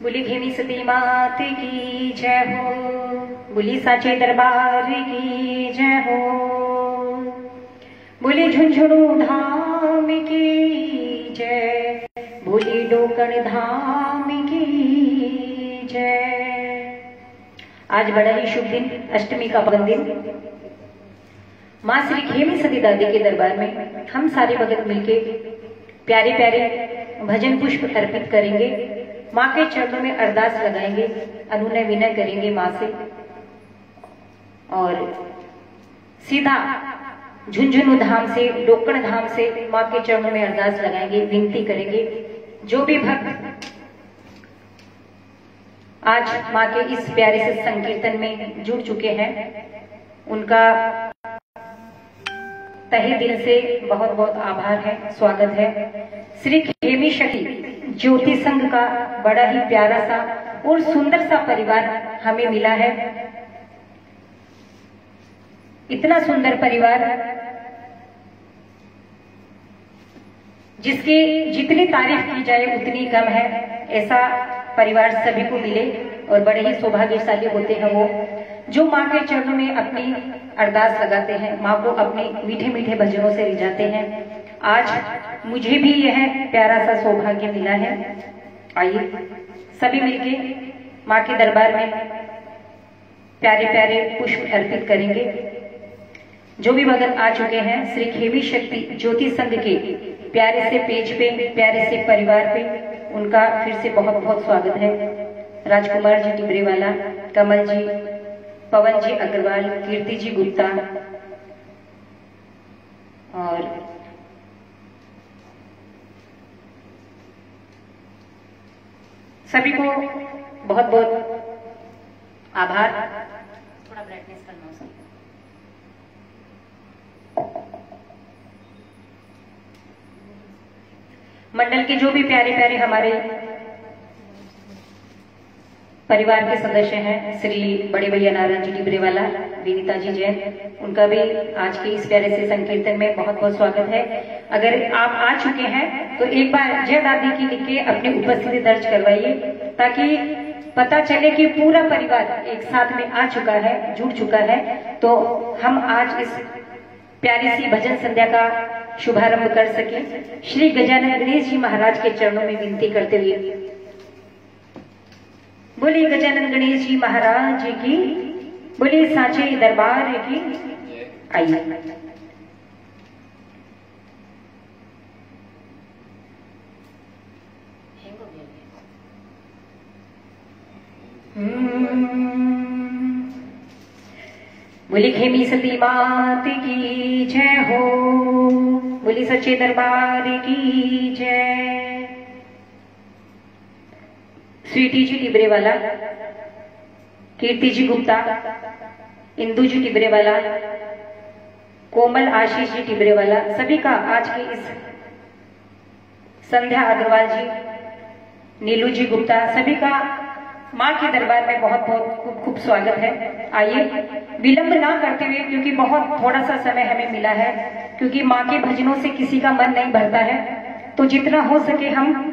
बोली घेमी सती मात की जय हो, बोली साचे दरबार की जय हो, बोली झुंझुनू धाम की जय, बोली डोकड़ धाम की जय। आज बड़ा ही शुभ दिन, अष्टमी का पावन दिन। माँ श्री घेमी सती दादी के दरबार में हम सारे भगत मिलके प्यारे प्यारे भजन पुष्प अर्पित करेंगे, माँ के चरणों में अरदास लगाएंगे, अनुनय विनय करेंगे माँ से और सीधा झुंझुनू धाम से, डोकड़ धाम से माँ के चरणों में अरदास लगाएंगे, विनती करेंगे। जो भी भक्त आज माँ के इस प्यारे से संकीर्तन में जुड़ चुके हैं, उनका तहे दिल से बहुत बहुत आभार है, स्वागत है। श्री घेमी शक्ति ज्योति संघ का बड़ा ही प्यारा सा और सुंदर सा परिवार हमें मिला है। इतना सुंदर परिवार जिसकी जितनी तारीफ की जाए उतनी कम है। ऐसा परिवार सभी को मिले और बड़े ही सौभाग्यशाली होते हैं वो जो माँ के चरणों में अपनी अरदास लगाते हैं, माँ को अपने मीठे मीठे भजनों से रिझाते हैं। आज मुझे भी यह प्यारा सा सौभाग्य मिला है। आइए सभी मिलके माँ के दरबार में प्यारे प्यारे पुष्प अर्पित करेंगे। जो भी भगत आ चुके हैं श्री घेमी शक्ति ज्योति संघ के प्यारे से पेज पे, प्यारे से परिवार पे, उनका फिर से बहुत बहुत स्वागत है। राजकुमार जी टिबरेवाला, कमल जी, पवन जी अग्रवाल, कीर्ति जी गुप्ता और सभी को बहुत बहुत आभार। थोड़ा ब्राइटनेस करना उसकी। मंडल के जो भी प्यारे प्यारे हमारे परिवार के सदस्य हैं, श्री बड़े भैया नारायण जी टिबरेवाला, विनीता जी जैन, उनका भी आज के इस प्यारे से संकीर्तन में बहुत बहुत स्वागत है। अगर आप आ चुके हैं तो एक बार जय दादी की लिख के अपनी उपस्थिति दर्ज करवाइए, ताकि पता चले कि पूरा परिवार एक साथ में आ चुका है, जुड़ चुका है। तो हम आज इस प्यारी सी भजन संध्या का शुभारंभ कर सके। श्री गजानन गणेश जी महाराज के चरणों में विनती करते हुए बोली गजानन गणेश जी महाराज की, बोली साचे दरबार की। आइए बोली घेमी सती मात की जय हो, बोली सच्चे दरबार की जय। स्वीटी जी टिबरेवाला, कीर्ति जी गुप्ता, इंदू जी टिबरेवाला, कोमल आशीष जी टिबरेवाला, सभी का आज की इस संध्या अग्रवाल जी, नीलू जी गुप्ता, सभी का माँ के दरबार में बहुत बहुत खूब खूब स्वागत है। आइए विलंब ना करते हुए, क्योंकि बहुत थोड़ा सा समय हमें मिला है, क्योंकि माँ के भजनों से किसी का मन नहीं भरता है, तो जितना हो सके हम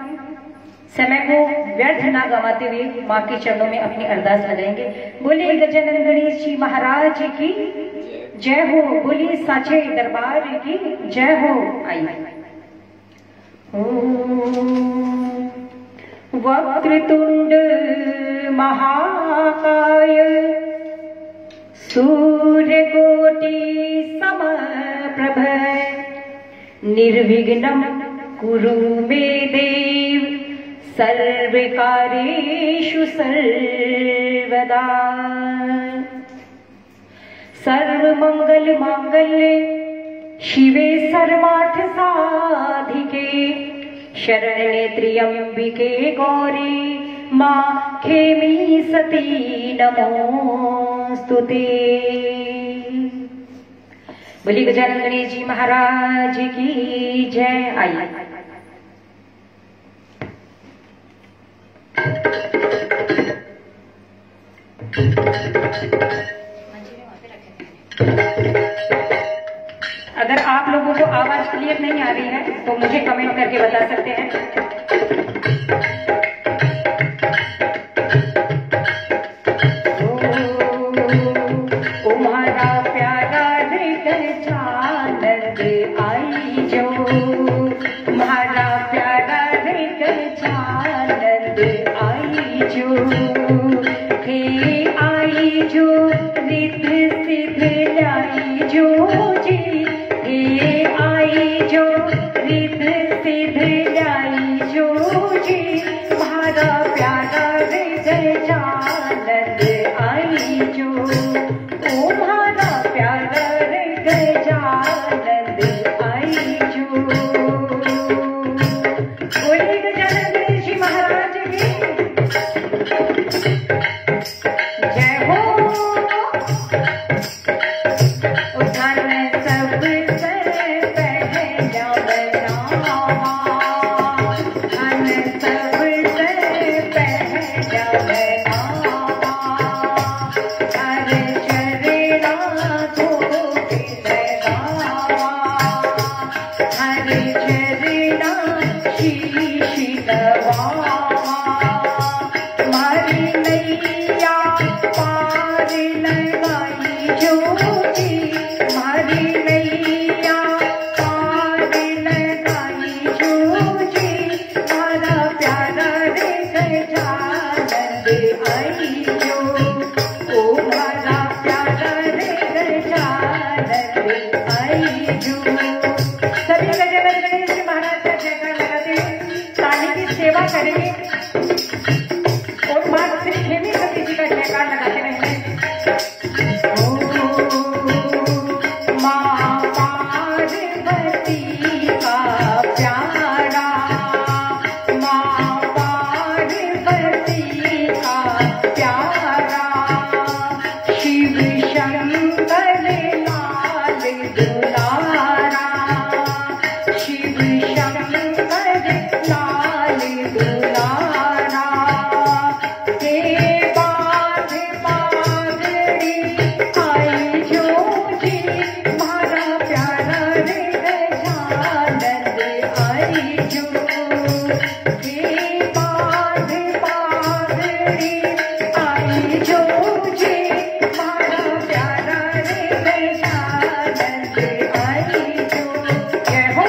समय को व्यर्थ ना गंवाते हुए माँ के चरणों में अपनी अरदास लगाएंगे। बोलिए गजानन गणेश जी महाराज की जय हो, बोलिए साचे दरबार की जय हो। आइए वक्रतुंड महाकाय सूर्यकोटि समप्रभ निर्विघ्नं कुरु मे देव सर्वकार्येषु सर्वदा। सर्वमंगल मांगल्ये शिवे सर्वार्थ साधिके शरण्ये त्र्यंबिके गौरी माँ घेमी सती नमोस्तुते। बोली गजानन गणेश जी महाराज की जय। आइए अगर आप लोगों को आवाज क्लियर नहीं आ रही है तो मुझे कमेंट करके बता सकते हैं। गजानंद आई जो, मारा प्यारा रे गजानंद आई जो, हे आई जो रिद्ध सिद्ध लाई जो जी, हे आई जो रिद्ध सिद्ध लाई जो जी, मारा प्यारा रे गजानंद आई जो, ओ मारा प्यारा रे गजानंद आई जो। बोलिए गजानंद जी महाराज की जय हो। उधर सब से पहला बनावा, धन सब से पहला बनावा, हर चरेणा धोके लगावा, हर चरेणा शीश नवावा, मारी नैया पार लगाई जो जी, मारी नैया पार लगाई जो जी, मारा प्यारा रे गजानंद आई जो, ओ मारा प्यारा रे गजानंद आई जो। सभी गजानंद गणेश जी महाराज का जयकार लगाते हुए ताली की सेवा करेंगे और मां श्री हेमावती जी का जयकार लगाते रहेंगे। मां पार्वती का प्यारा, मां पार्वती का प्यारा, शिव शंकर लाल दुलारा, शिव शंकर लाल दुलारा, हे बाध बागड़ी आई जो जी, मारा प्यारा रे गजानंद आई जो, हे बाध बागड़ी आई जो जी, मारा प्यारा रे गजानंद आई जो। जय हो।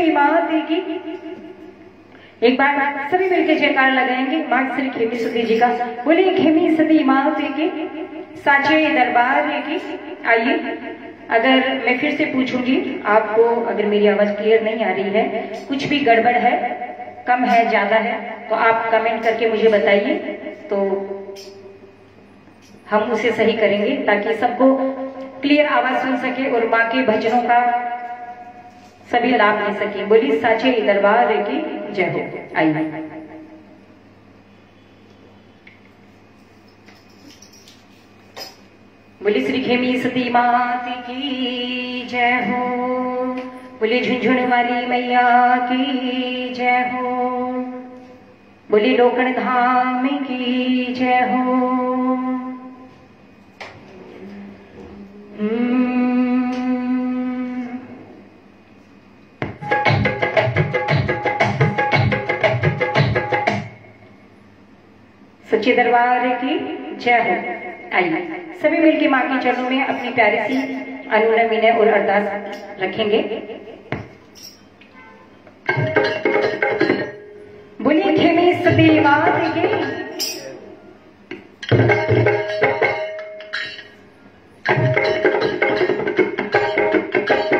सती माता की। एक बार सभी मिलकर जयकार लगाएंगे मां श्री खेमी सती जी का। बोले खेमी सती माता की, साचे दरबार की। आइए, अगर मैं फिर से पूछूंगी आपको, अगर मेरी आवाज क्लियर नहीं आ रही है, कुछ भी गड़बड़ है, कम है, ज्यादा है, तो आप कमेंट करके मुझे बताइए, तो हम उसे सही करेंगे ताकि सबको क्लियर आवाज सुन सके और माँ के भजनों का सभी लाभ ले सके। बोली साचे दरबार की जय हो। आइए, बोली श्री खेमी सती माता की जय हो। बोली झुंझुन वाली मैया की जय हो। बोली लोकन धाम की जय हो। सच्चे दरबार की जय हो। आइए, सभी मिलकर मां के चरणों में अपनी प्यारी सी अनुनय विनय और अरदास रखेंगे। बोलिए खेमी सती माता की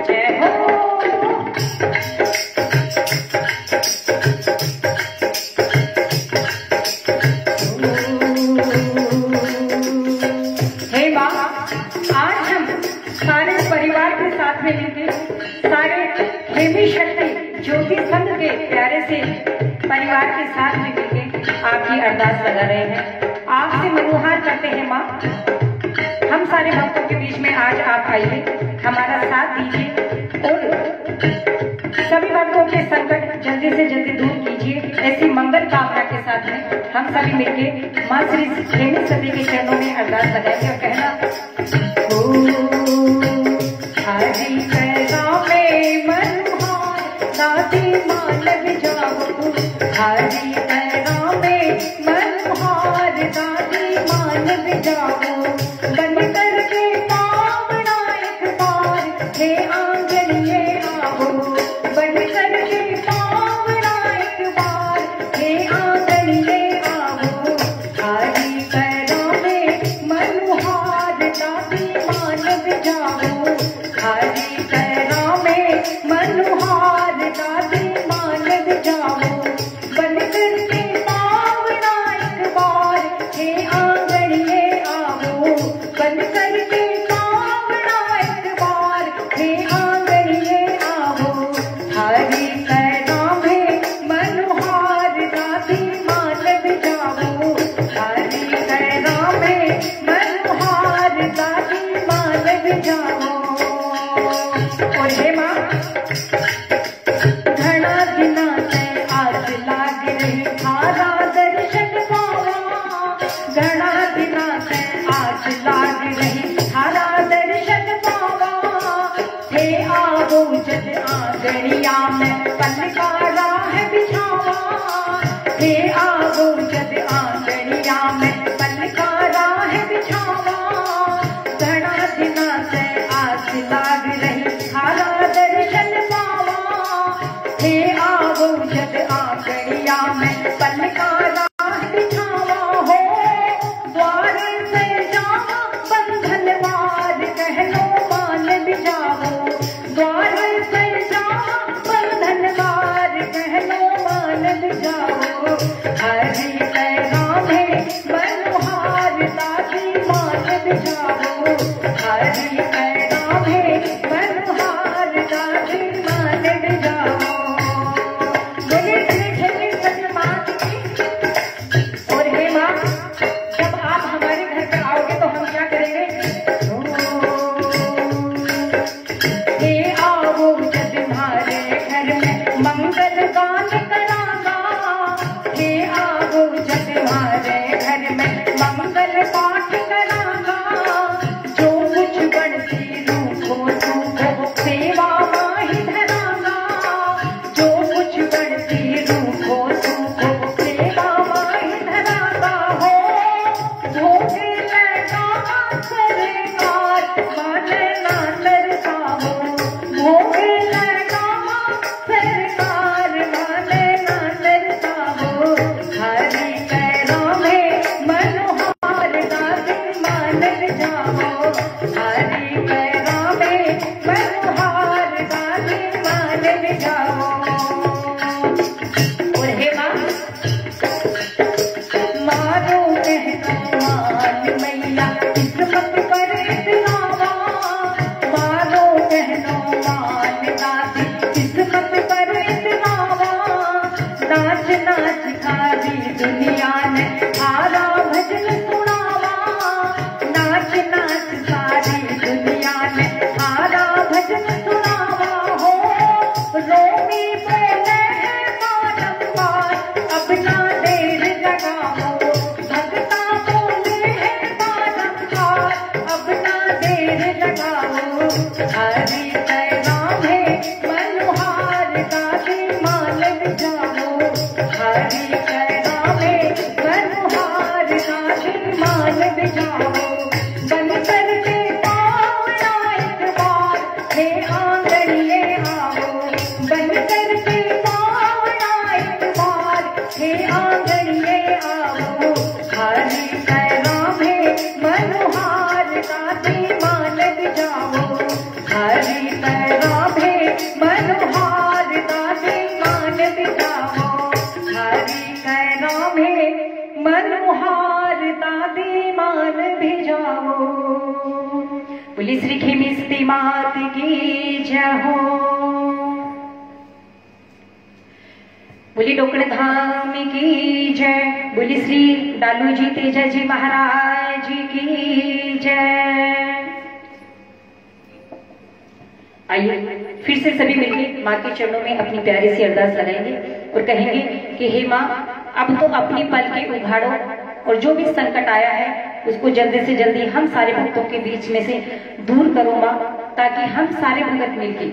जय हो। हे माँ, आज हम सारे परिवार के साथ में मिलकर सारे खेमी शक्ति ज्योति संघ के प्यारे से परिवार के साथ में मिलकर आपकी अरदास लगा रहे हैं। आपसे मनुहार करते हैं माँ, हम सारे भक्तों के बीच में आज आप आइए, हमारा साथ दीजिए और सभी भक्तों के संकट जल्दी से जल्दी दूर कीजिए। ऐसी मंगल कामना के साथ में हम सभी मिलके माँ श्री खेमी सती के चरणों में अरदास लगाएंगे और कहना हरि पैरा में मनुहार दादी मान जाओ। हरि पैरा में मनुहार दादी मान जाओ। बन करके पावना एक बार हे आंगनिये आओ। बन करके पावना एक बार हे आंगनिये आओ। हरि पैरा में मनुहार दादी मान जाओ। हरि पैरा में मनुहार दादी मान जाओ। बन करके पावना एक बार हे आंगनिये आओ। बन करके पावना एक बार हे आंगनिये आओ। हरि पैरा में मनुहार दादी मान जाओ। हरि पैरा में मनुहार दादी मान जाओ। और हे माँ, घना दिना से आज लाग रही थारा दर्शन पावा। घना दिना से आज लाग रही थारा दर्शन पावा। हे आओ जद आंगनिया में पल का राह बिछावा। हे आओ जद आंगनिया में पल का राह बिछावा। घना दिना से आज लाग रही थारा दर्शन पावा। हे आओ जद आंगनिया में पल का राह बिछावा। हो द्वार से जावा बंधनवार कह लो मान जाओ। द्वार से जावा बंधनवार कह लो मान जाओ। हरि पैरा में मनुहार दादी मान जाओ। हरि पैरा में मनुहार दादी मान जाओ। बोले श्री खेमी सती माता की। और हे माँ, जब आप हमारे घर पर आओगे तो हम क्या करेंगे? हे आओ जब हमारे घर में मंगल गान कराना। हे आओ जब हमारे घर में मंगल पाठ कराना। जो कुछ बढ़ती रूखो सूखो सेवा माही धराना। जो कुछ बढ़ती रूखो सूखो सेवा माही धराना। हो भोग लगाना सरकार माने ना तरसाओ। भोग लगाना सरकार नाच नाच सारी दुनिया ने हारा भजन सुनावा, नाच नाच सारी दुनिया ने हारा भजन सुनावा हो। रोमी बोले है बारंबार अब ना देर लगाओ, भगता बोले है बारंबार अब ना देर लगाओ। हरि पैगाम है मनोहार गाते माल जाओ, हरि पैगाम है मनोहार गाते माल जाओ। बन करके पावना एक बार हे आंगड़िए आओ, बन करके पावना एक बार हे आंगड़िए आओ। हरि पैगाम है मनोहार गाते माल जाओ, हरि पैगाम है मनोहार गाते मान बिठाओ, हरि पैगाम है मनोहार दादी मान भिजाओ। बोली श्री खिमिस्ती मात की जय हो, बोली डोकड़ धाम की जय, बोली श्री डालू जी तेजा जी महाराज की जय। आइए फिर से सभी मिलकर माँ के चरणों में अपनी प्यारी सी अरदास लगाएंगे और कहेंगे कि हे माँ अब तो अपनी पल के उघाड़ो और जो भी संकट आया है उसको जल्दी से जल्दी हम सारे भक्तों के बीच में से दूर करो माँ, ताकि हम सारे भगत मिलकर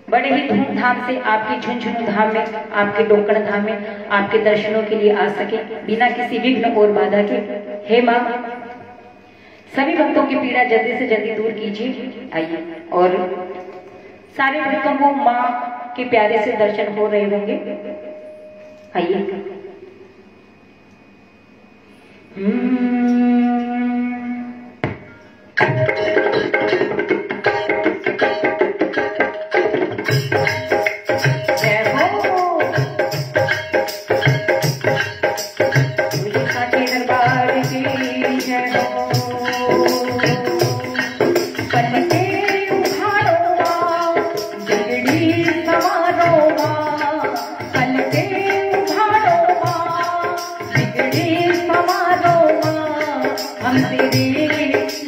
बड़े ही धूमधाम से आपके झुंझुनू धाम में, आपके डोकड़ धाम में आपके दर्शनों के लिए आ सके बिना किसी विघ्न और बाधा के। हे माँ सभी भक्तों की पीड़ा जल्दी से जल्दी दूर कीजिए। आइए और सारे भक्तों को माँ के प्यारे से दर्शन हो रहे होंगे। आइए हम तेरे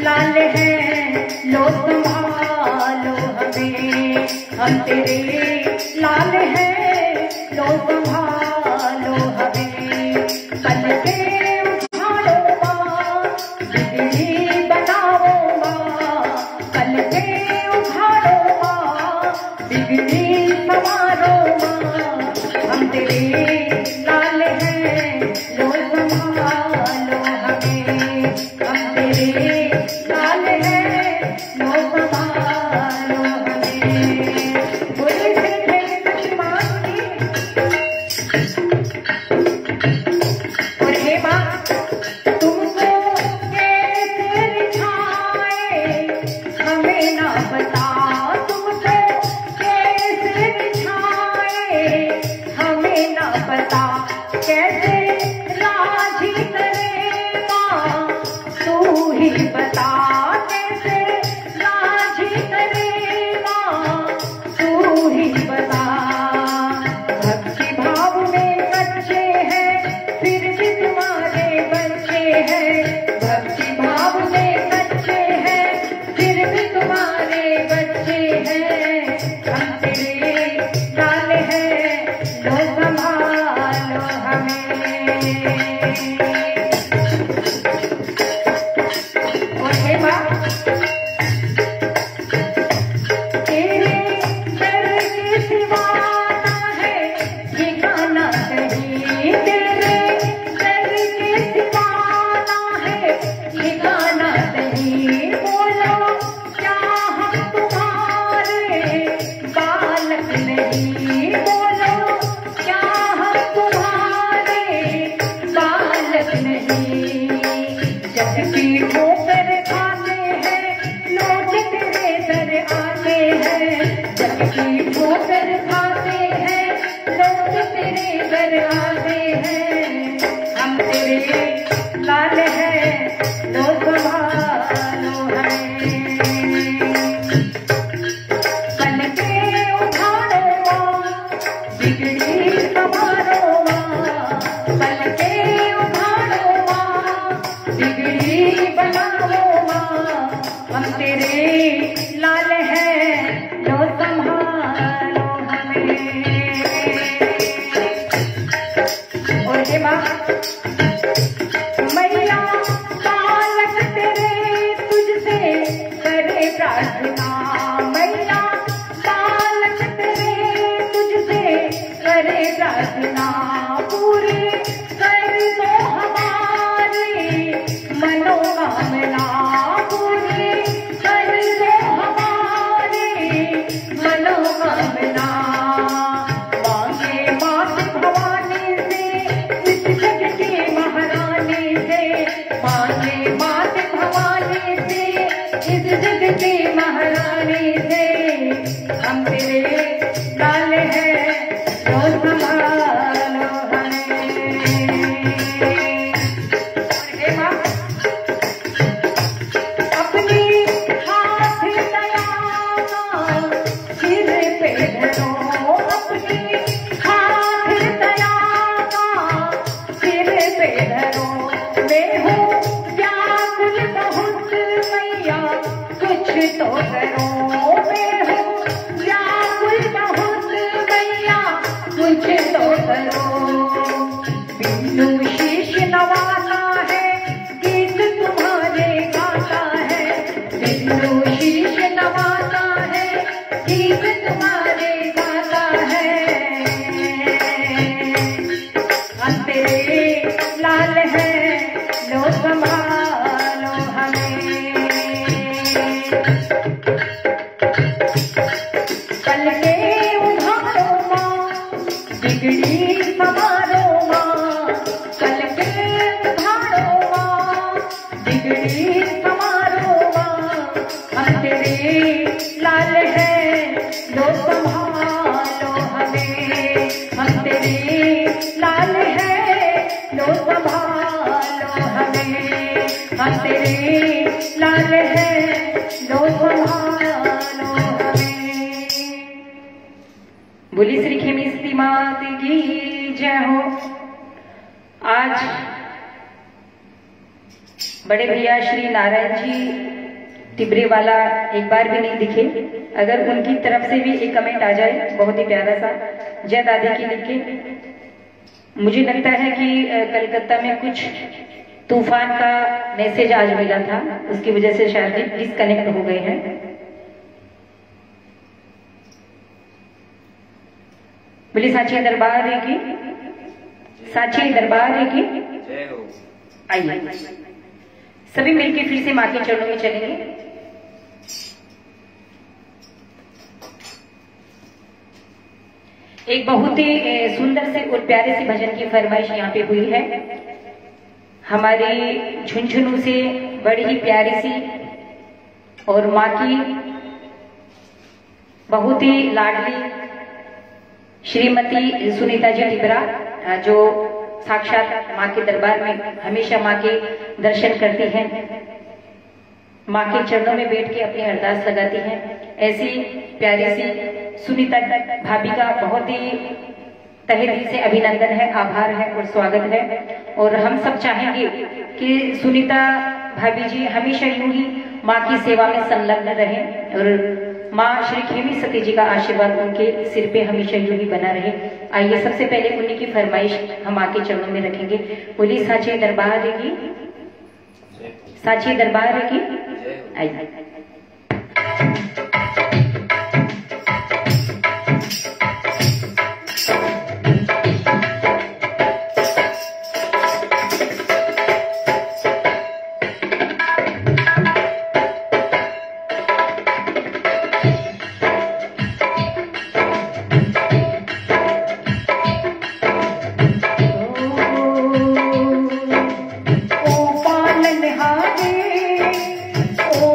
लाल हैं लो संभालो हमें, हम तेरे लाल हैं लो संभालो हमें। पल के उठाओ माँ बिगड़ी बनाओ माँ, पल के उठाओ माँ बिगड़ी संवारो माँ। हम तेरे लाल हैं लो संभालो हमें, हम तेरे लाल हैं लो संभालो हमें। बोले श्री माँ की और हे माँ तुमको कैसे रिझाए हमें ना बता, तुमको कैसे रिझाए हमें ना पता। कैसे राजी करे माँ तू ही बता, कैसे राजी करे माँ तू ही बता। भक्ति भाव में कच्चे हैं फिर भी तुम्हारे बच्चे हैं, भक्ति भाव में कच्चे हैं फिर भी तुम्हारे बच्चे हैं। हम तेरे लाल हैं लो संभालो हमें। और हे माँ तेरे दर के सिवा ना है ये गाना कहीं, तेरे दर के सिवा ना है ये गाना कहीं। बोलो क्या हम तुम्हारे बालक नहीं, बोलो क्या हम तुम्हारे बालक नहीं। जग की ठोकर खाते हैं लोग तेरे दर आते हैं, जग की ठोकर खाते हैं लोग तेरे दर आते हैं। हम तेरे लाल हैं लो संभालो हमें। पल के उठाओ माँ बिगड़ी से प्रार्थना पूरी कर दो हमारी मनोकामना, पूरी कर दो हमारी मनोकामना। मांगे मात भवानी से, इस जग की महारानी से, मांगे मात भवानी से, इस जग की महारानी से। हम तेरे लाल हैं, तो संभालो हमें। हे माँ, अपनी हाथ दया सिर पे धरो, अपनी हाथ दया सिर पे धरो। मैं हूँ व्याकुल बहुत मैया, कुछ तो करो। मैं हूँ व्याकुल बहुत मैया, कुछ तो करो। बिंदु शीश नवाना है, गीत तुम्हारे गाता है। बिंदु शीश नवाना है, गीत तुम्हारे गाता है। हम तेरे लाल हैं, लो संभालो हमें। कल के उधारो माँ, बिगड़ी संभालो माँ। कल के उधारो माँ, बिगड़ी संभालो माँ। हम तेरे लाल हैं, लो संभालो हमें। हम तेरे लाल हैं, लो संभालो हमें। हम तेरे लाल हैं, लो संभालो हमें। बोली श्री खेमी मात की जय हो। आज बड़े भैया श्री नारायण जी तिबरेवाला एक बार भी नहीं दिखे। अगर उनकी तरफ से भी एक कमेंट आ जाए बहुत ही प्यारा सा, जय दादी की लिख के। मुझे लगता है कि कलकत्ता में कुछ तूफान का मैसेज आज मिला था, उसकी वजह से शायद डिस्कनेक्ट हो गए हैं। बोली साची दरबार की, साची दरबार की जय हो। आइए सभी मिलकर फिर से माँ के चरणों में चलेंगे। एक बहुत ही सुंदर से और प्यारे से भजन की फरमाइश यहाँ पे हुई है। हमारी झुंझुनू से बड़ी ही प्यारी सी और माँ की बहुत ही लाडली श्रीमती सुनीता जी टिबरा, जो साक्षात माँ के दरबार में हमेशा माँ के दर्शन करती हैं, माँ के चरणों में बैठ के अपनी अरदास लगाती हैं। ऐसी प्यारी सी सुनीता भाभी का बहुत ही तहे दिल से अभिनंदन है, आभार है और स्वागत है। और हम सब चाहेंगे कि सुनीता भाभी जी हमेशा यूं ही माँ की सेवा में संलग्न रहें और माँ श्री खेमी सती जी का आशीर्वाद उनके सिर पे हमेशा यूं ही बना रहे। आइए सबसे पहले उन्हीं की फरमाइश हम माँ के चरणों में रखेंगे। बोली साचे दरबार की, साचे दरबार की। आइए ओ पालनहारे, ओ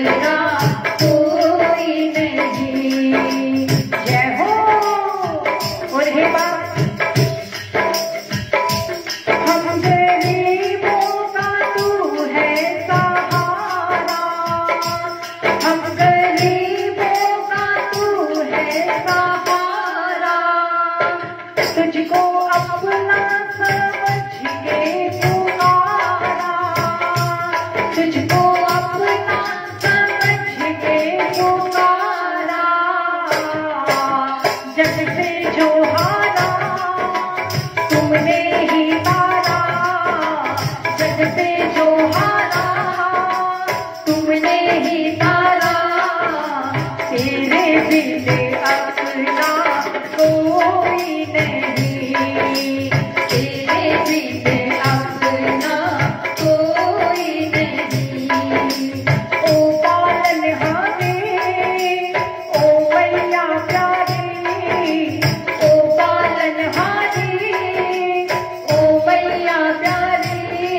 हमरा कोई नहीं। जय हो। और हे बाप हम गरीबों का तू है सहारा, हम गरीबों का तू है सहारा, तुझको अपना समझ के पुकारा, तुझको अपना समझ के पुकारा, जग से जो हारा तुमने ही तारा, जग से जो हारा तुमने ही तारा, तेरे बिना अपना कोई नहीं, तेरे बिना अपना कोई नहीं। ओ पालनहारे ओ मैया प्यारी, ओ पालनहारे ओ मैया प्यारी,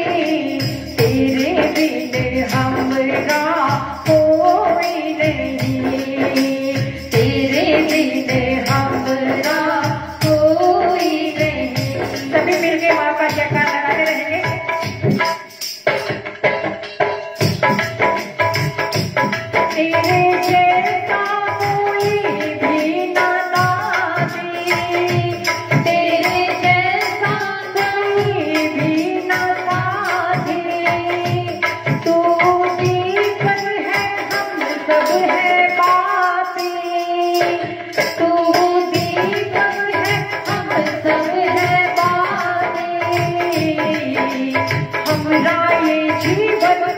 तेरे बिना हमरा कोई नहीं, तेरे बिना हमरा कोई नहीं। सभी मिलके माँ का जयकार लगाते रहेंगे। तेरे जैसा कोई भी ना साथी, तेरे जैसा कोई भी ना साथी, तू दीपक है हम सब है बाती, तू दीपक है हम सब है बाती, हमरा ये जीवन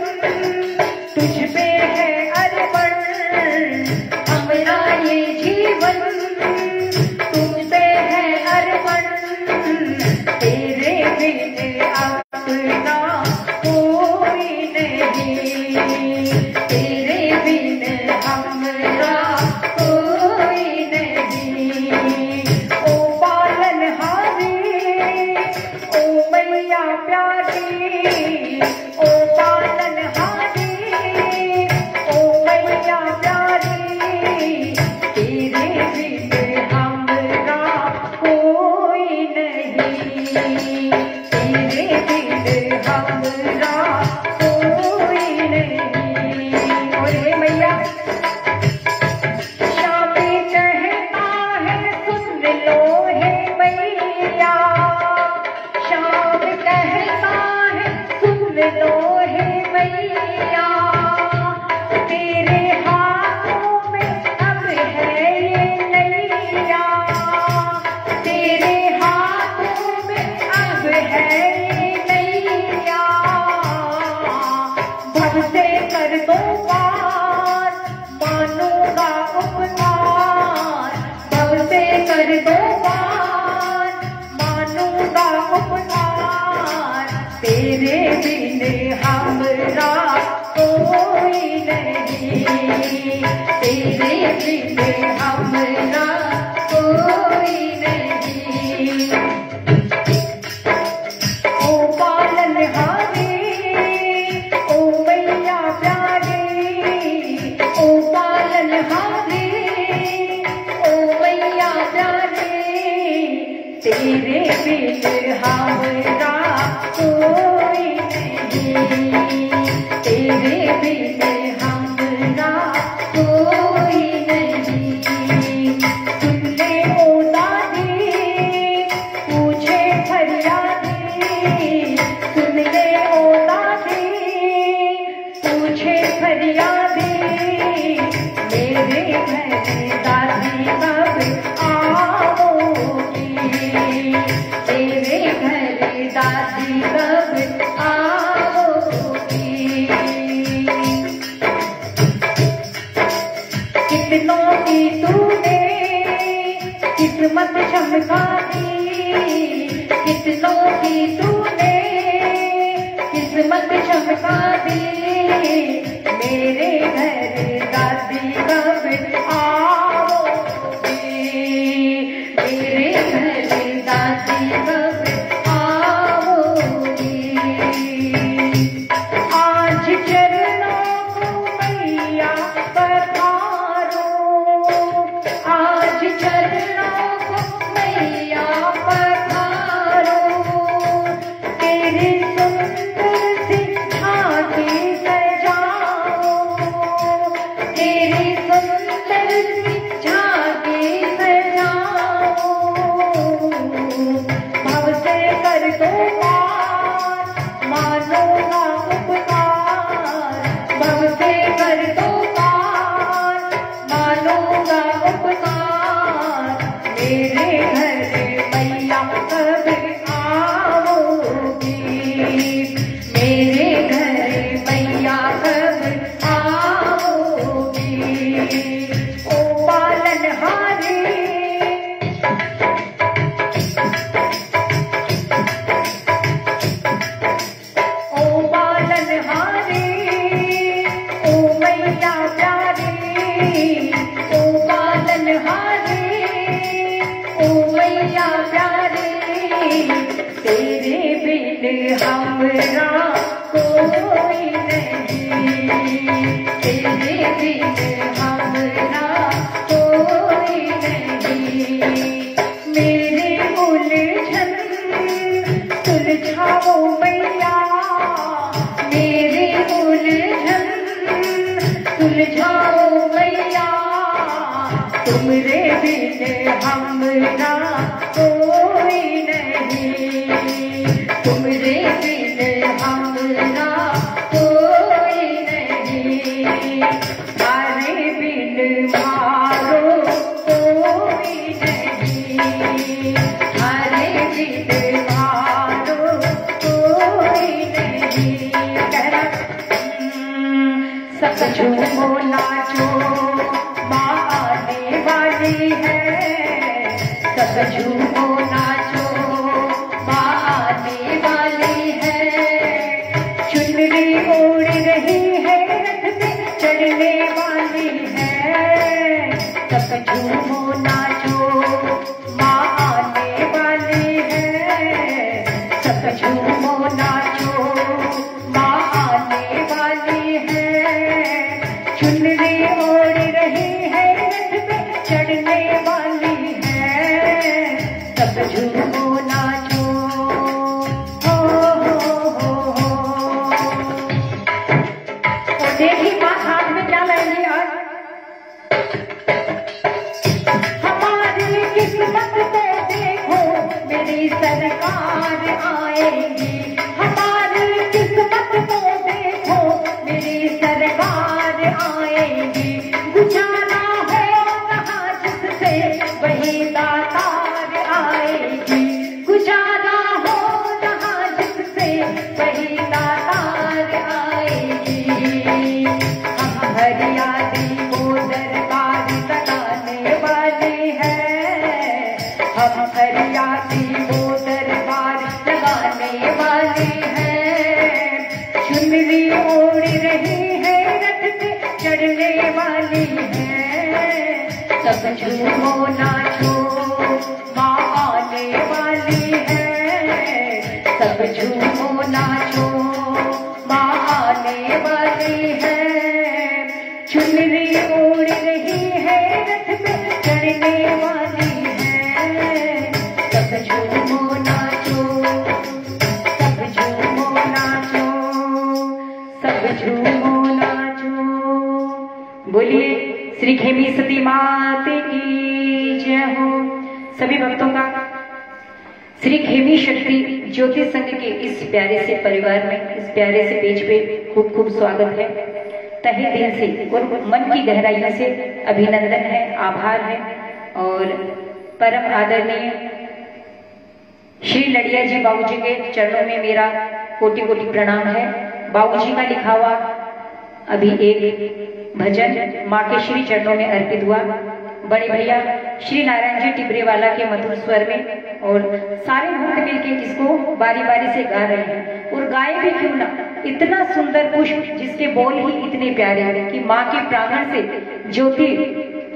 तुझ पे है अर्पण, हमरा ये जीवन तुझ पे है अर्पण, तेरे बिना अपना कोई नहीं, तेरे बिना हमरा कोई नहीं। ओ पालनहारे ओ मैया प्यारी, ओ पालनहारे ओ मैया प्यारी, तेरे बिना हमरा कोई नहीं, तेरे बिना हमरा कोई नहीं। और हे मैया श्याम कहता है सुन लो हे मैया, श्याम कहता है सुन लो हे मैया, तेरे हाथों में अब है ये नैया, तेरे हाथों में अब है ये नैया, भव से कर दो पार मानूंगा उपकार, भव से कर दो पार मानूंगा उपकार, तेरे बिना हमरा कोई नहीं, तेरे बिना हमरा कोई नहीं। ओ पालनहारे ओ मैया प्यारी, ओ पालनहारे ओ मैया प्यारी, तेरे बिना हमरा कोई नहीं, तेरे बिना हमरा कोई नहीं। सुन ले ओ दादी पूछे फरियादी, सुन ले ओ दादी पूछे फरियादी, मेरे घर दादी कब आओगी, तेरे घर दादी कब आओगी। कितनों की तूने किस्मत चमका दी, कितनों की तूने किस्मत चमका दी, मेरे घर दादी कब आओगी, मेरे घर दादी कब आओगी। आज चरणों को मैया सुलझाओ मैया, तुमरे बिन हमरा कोई नहीं, तुमरे बिन हमरा कोई नहीं, तारे बिन मारो कोई नहीं, तारे बिन मारो कोई नहीं। कहना सब झूमो नाचो माँ आने वाली है, सब झूमो नाचो माँ आने वाली है, चुनरी ओढ़ रही है रथ पे चढ़ने वाली है, सब झूमो नाचो माँ आने वाली है, सब झूमो नाचो माँ आने वाली है, चुनरी ओढ़ रही है रथ पे चढ़ने वाली है, सब झूमो नाचो। हो देखी माँ हाथ में क्या लाएंगे आज, हमारी किस्मत पे देखो मेरी सरकार आएगी, हमारी किस्मत पे देखो मेरी सरकार आएगी, गुजारा हो रहा जिससे वही दातार आएगी, गुजारा हो रहा जिससे वही दातार आएगी। हम हरियाली को दरबार लगाने वाले हैं, हम हरियाली को दरबार लगाने वाले हैं, चुनरी ओढ़ रही है रथ पे चढ़ने वाली है, सब झूमो नाचो माँ आने वाली है, सब झूमो नाचो माँ आने वाली है, चुनरी ओढ़ रही है रथ पे चढ़ने वाली है, सब झूमो नाचो, सब झूमो नाचो, सब झूमो नाचो। बोलिए श्री खेमी सती माते की जय हो। सभी भक्तों का श्री खेमी शक्ति ज्योति संघ के इस प्यारे से परिवार में, इस प्यारे से पेज पे खूब खूब स्वागत है। तहे दिल से और मन की गहराइयों से अभिनंदन है, आभार है। और परम आदरणीय श्री लड़िया जी बाबूजी के चरणों में मेरा कोटि कोटि प्रणाम है। बाबूजी का लिखा हुआ अभी एक भजन माँ के श्री चरणों में अर्पित हुआ, बड़े भैया श्री नारायण जी टिबरेवाला के मधुर स्वर में, और सारे भक्त मिलके इसको बारी बारी से गा रहे हैं। और गाए भी क्यों ना, इतना सुंदर पुष्प जिसके बोल ही इतने प्यारे हैं कि माँ के प्रांगण से ज्योति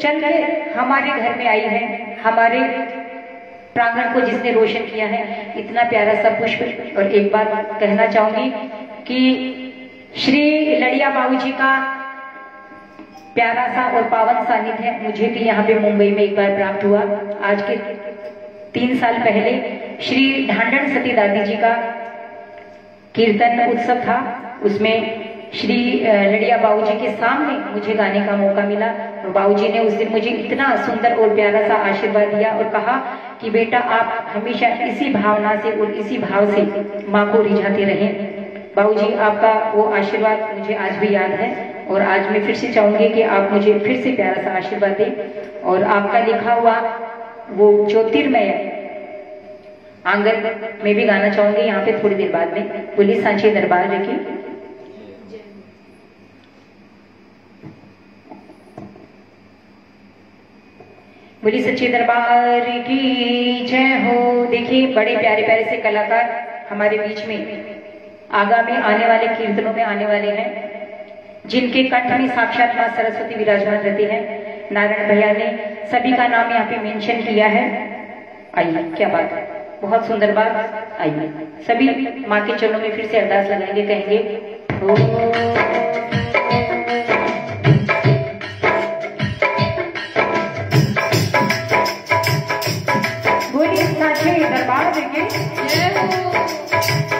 चल के हमारे घर में आई है, हमारे प्रांगण को जिसने रोशन किया है, इतना प्यारा सा पुष्प। और एक बात कहना चाहूंगी कि श्री लड़िया बाबूजी का प्यारा सा और पावन सानिध्य मुझे भी यहाँ पे मुंबई में एक बार प्राप्त हुआ। आज के 3 साल पहले श्री ढांडन सती दादी जी का कीर्तन उत्सव था, उसमें श्री लड़िया बाबूजी के सामने मुझे गाने का मौका मिला। और बाबूजी ने उस दिन मुझे इतना सुंदर और प्यारा सा आशीर्वाद दिया और कहा कि बेटा आप हमेशा इसी भावना से और इसी भाव से माँ को रिझाते रहें। बाबूजी आपका वो आशीर्वाद मुझे आज भी याद है, और आज मैं फिर से चाहूंगी कि आप मुझे फिर से प्यारा सा आशीर्वाद दें। और आपका लिखा हुआ वो ज्योतिर्मय आंगन में भी गाना चाहूंगी यहाँ पे थोड़ी देर बाद में। बोली सांची दरबार की बोली सच्चे दरबार की जय हो। देखिए बड़े प्यारे प्यारे से कलाकार हमारे बीच में आगामी आने वाले कीर्तनों में आने वाले हैं, जिनके कंठ में साक्षात मां सरस्वती विराजमान रहती है। नारायण भैया ने सभी का नाम यहाँ पे मेंशन किया है। आइए, क्या बात है, बहुत सुंदर बात। आइए सभी माँ के चरणों में फिर से अरदास लगाएंगे, कहेंगे दरबार देखे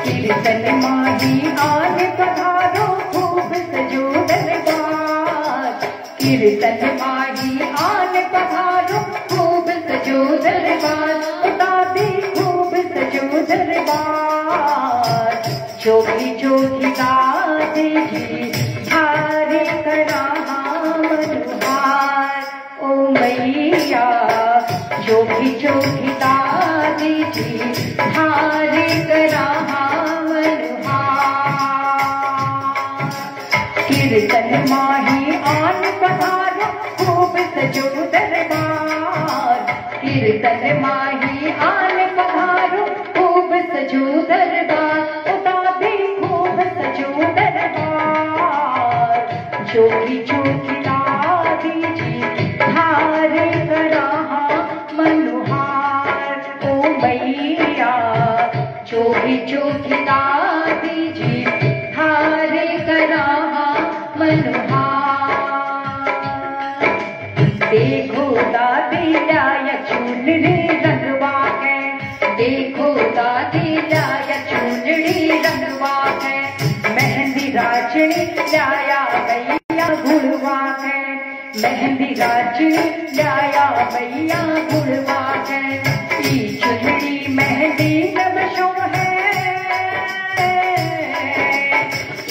कीर्तन माही आज पधारो खूब सजो दरबार, कीर्तन माही आन पधारो खूब सजो दरबार, दादी खूब सजो दरबार। जोगी जोगी दादी जी धारे करा मनोहार, ओ मैया जोगी जोगी दादी जी धारे करा मनोहार। कीर्तन माही आन पधारो खूब सजो दरबार, कीर्तन माही आन पधारो खूब सजो दरबार, दादी खूब सजो दरबार। जोगी जोगी दादी जी धारे करा मनोहार, ओ मैया जोगी जोगी दादी जी धारे करा मनोहार। देखो दादी लाया चुनरी रंगवा है, देखो दादी लाया चुनरी रंगवा है। मेहंदी राजनी लाया मैया गुड़वा है, मेहंदी राजनी लाया मैया गुड़वा है। ई चुनरी मेहंदी नबशो है,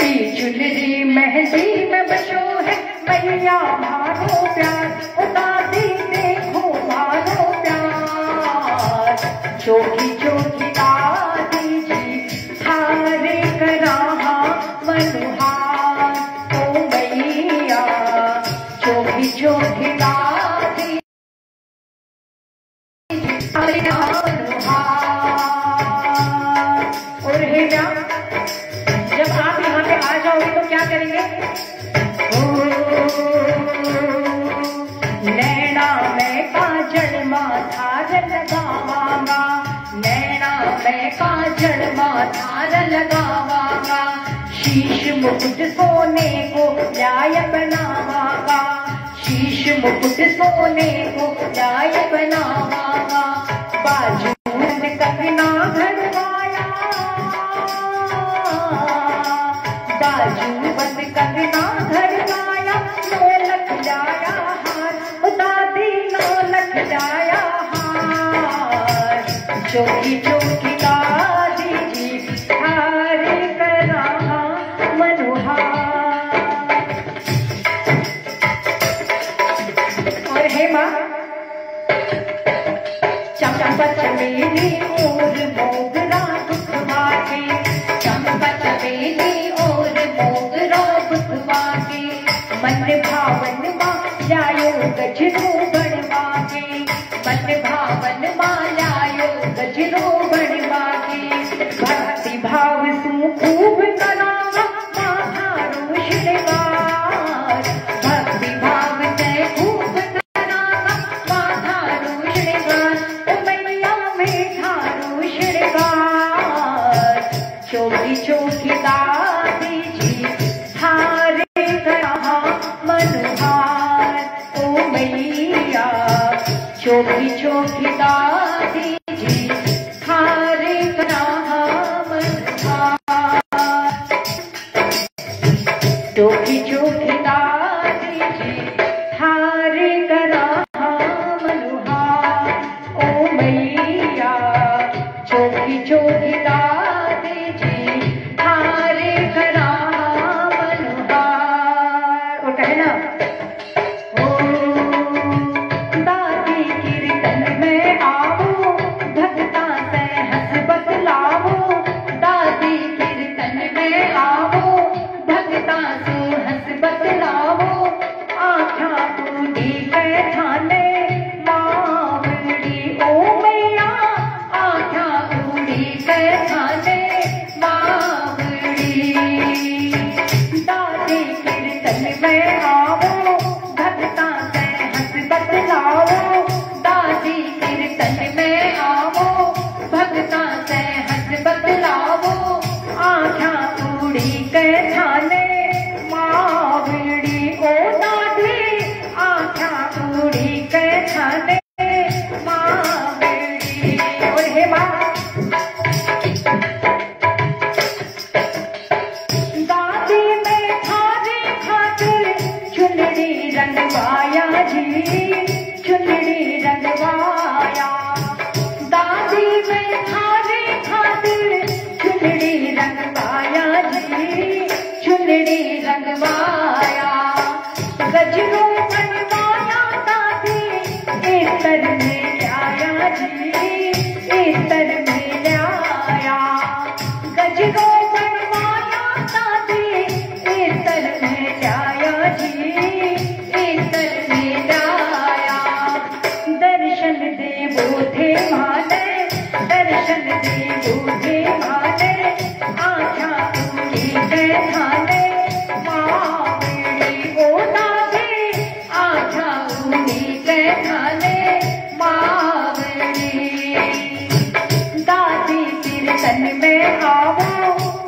ई चुनरी मेहंदी में बशो है। मैया मारो प्यार, ओ दादी देखो मारो प्यार। जोगी जोगी दादी जी धारे करा मनोहार, ओ मैया जोगी जोगी दादी धारे मनोहार। और हे क्या, जब आप यहाँ पे आ जाओगे तो क्या करेंगे? नैना में काजल माथार लगावांगा, नैना में काजल माथार लगावांगा। शीश मुकुट सोने को लाय बनावांगा, शीश मुकुट सोने को लाय बनावांगा। बाजू में कंगना घड़वाया, बाजू बंद कंगना घड़वाया। नौलख जाया हार, दादी नौलख जाया हार। जोगी जोगी दादी जी धारे करा मनोहार। और हे माँ चंपा चमेली और मोगरा दुखवा के, चंपा चमेली और मोगरा दुखवा के। मन भावन माँ लायो गजरू बनवा के, मन भावन माँ लायो गजरू बनवा के। भक्ति भाव सु खूब करावा माधारू श्रृंगार, भक्ति भाव से खूब करावा माधारू श्रृंगार। ओ मैया में धारू श्रृंगार, जोगी जोगी दादी जी धारे करा मनोहार, ओ मैया जोगी जोगी दादी जी धारे करा मनोहार। जोगी जोगी दादी जी धारे करा मनोहार, ओ मैया जोगी जोगी दादी जी धारे करा मनोहार। और कहे ना, दादी कीर्तन में आओ भक्ता से हंस बतलाओ, दादी कीर्तन में आओ भक्ता से हंस बतलाओ। आँखा पूरी कैठाने मावड़ी, ओ मैया आँखा पूरी कैठाने मावड़ी। दादी कीर्तन में आओ भक्ता से हंस बतलाओ, दादी कीर्तन में आओ भक्ता से हंस बतलाओ। आँखा पूरी कैठाने मावड़ी, ओ दादी आँखा पूरी कैठाने मावड़ी। और हे माँ दादी में थारे खातिर चुनरी रंगवाया जी, चुनरी रंगवाया। दादी में थारे खातिर चुनरी रंगवाया जी, चुनरी रंगवाया। गजरों बनवाया दादी, एतर में आया जी, एतर में आया। गजरों बनवाया दादी, एतर में आया जी, एतर में आया। दर्शन देवो थे माने, दर्शन देवो थे माने, आँखा उनकी कैठाने, मावड़ी ओ दादी, आँखा उनकी कैठाने, मावड़ी। दादी कीर्तन में आवो,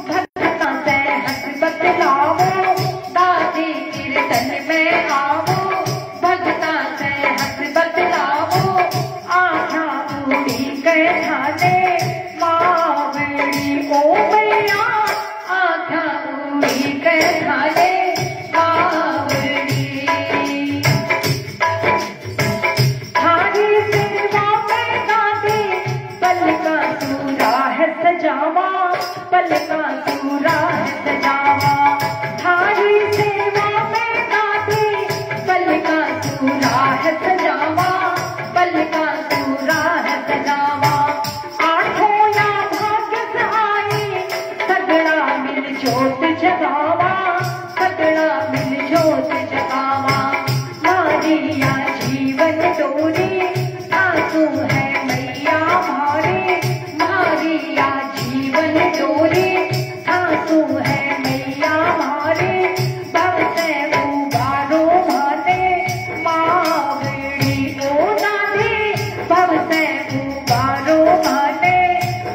भक्ता से हंस बतलावो। दादी कीर्तन में आवो, भक्ता से हंस बतलावो। आँखा उड़ी कैठाने, मावड़ी ओ मैया, आँखा उड़ी कैठाने, मावड़ी। थारी सेवा में दादी, पल का सूरा है सजावा, पल का सूरा है सजावा। थारी सेवा में दादी, पल का सूरा है सजावा, पल का सूरा है सजावा। आठों या भाग्य से आई, सगड़ा मिल जोत जगावा, सगड़ा मिल जोत जगावा। मारिया जीवन डोरी, सासू है मैया मारे, मारिया जीवन डोरी, सासू है मैया मारे। भव से उबारो माने, मावड़ी ओ दादी, भव से उबारो माने,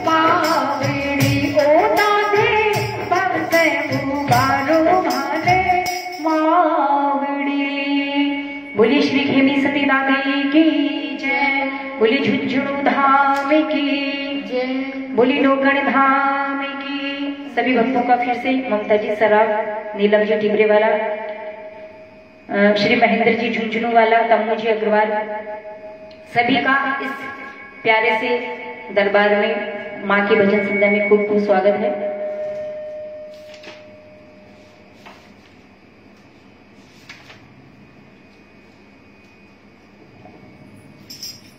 मावड़ी ओ दादी, भव से उबारो माने, मावड़ी। बोली श्री खेमी सती दादी की जय, बोली झुंझुनू धाम की जय, बोली डोगण धाम की। सभी भक्तों का फिर से ममता जी सराफ, नीलम जी टिबरे वाला, श्री महेंद्र जी झुंझुनू वाला, तम्मू जी अग्रवाल, सभी का इस प्यारे से दरबार में माँ के भजन संध्या में खूब खूब स्वागत है।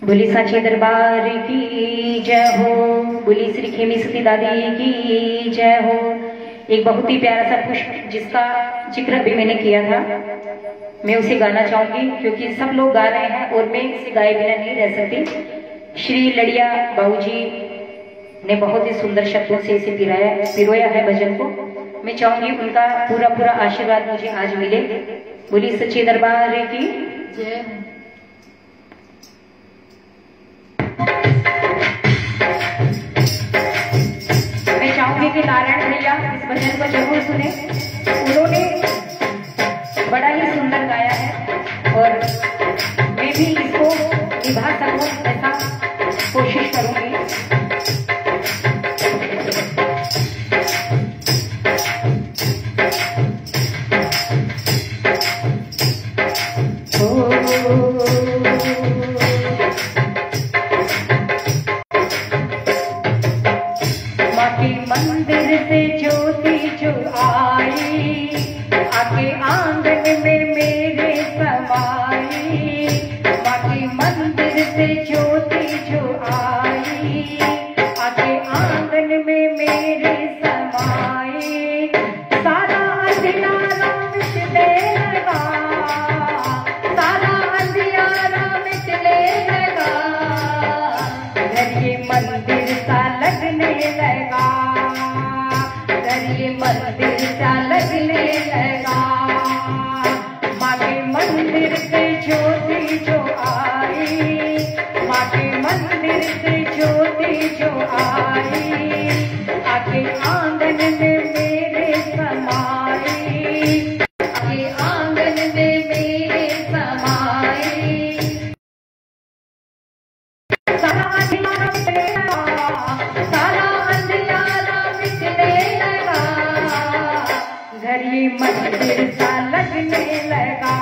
बोली साचे दरबार की जय हो, बोली श्री खेमी सती दादी की जय हो। एक बहुत ही प्यारा सा पुष्प जिसका जिक्र अभी मैंने किया था, मैं उसे गाना चाहूंगी क्योंकि सब लोग गा रहे हैं और मैं इसे गाए बिना नहीं रह सकती। श्री लड़िया बाबूजी ने बहुत ही सुंदर शब्दों से इसे पिरोया है भजन को। मैं चाहूंगी उनका पूरा पूरा आशीर्वाद मुझे आज मिले। बोली सच्चे दरबार की जय। मैं चाहूंगी कि नारायण भैया इस भजन को जरूर सुने। उन्होंने बड़ा ही सुंदर गाया है और मैं भी इसको निभा सकूं ऐसा कोशिश करूंगी। मंदिर से ज्योति जो आई, आके आंगन में मेरे समाई। माँ के मंदिर से ज्योति जो आई, आके आंगन में मेरे समाई। सारा अंधियारा मिटने लगा, सारा अंधियारा मिटने लगा। घर ये मंदिर सा लगने लगा, ये मंदिर सा लगने लगा। माँ के मंदिर से ज्योति जो आई, माँ के मंदिर से ज्योति जो आई, आके आंगन में मेरे समाई, आके आंगन में मेरे समाई। सारा अंधियारा मिटने लगा, सारा अंधियारा मिटने लगा। घर ये मंदिर सा लगने लगा।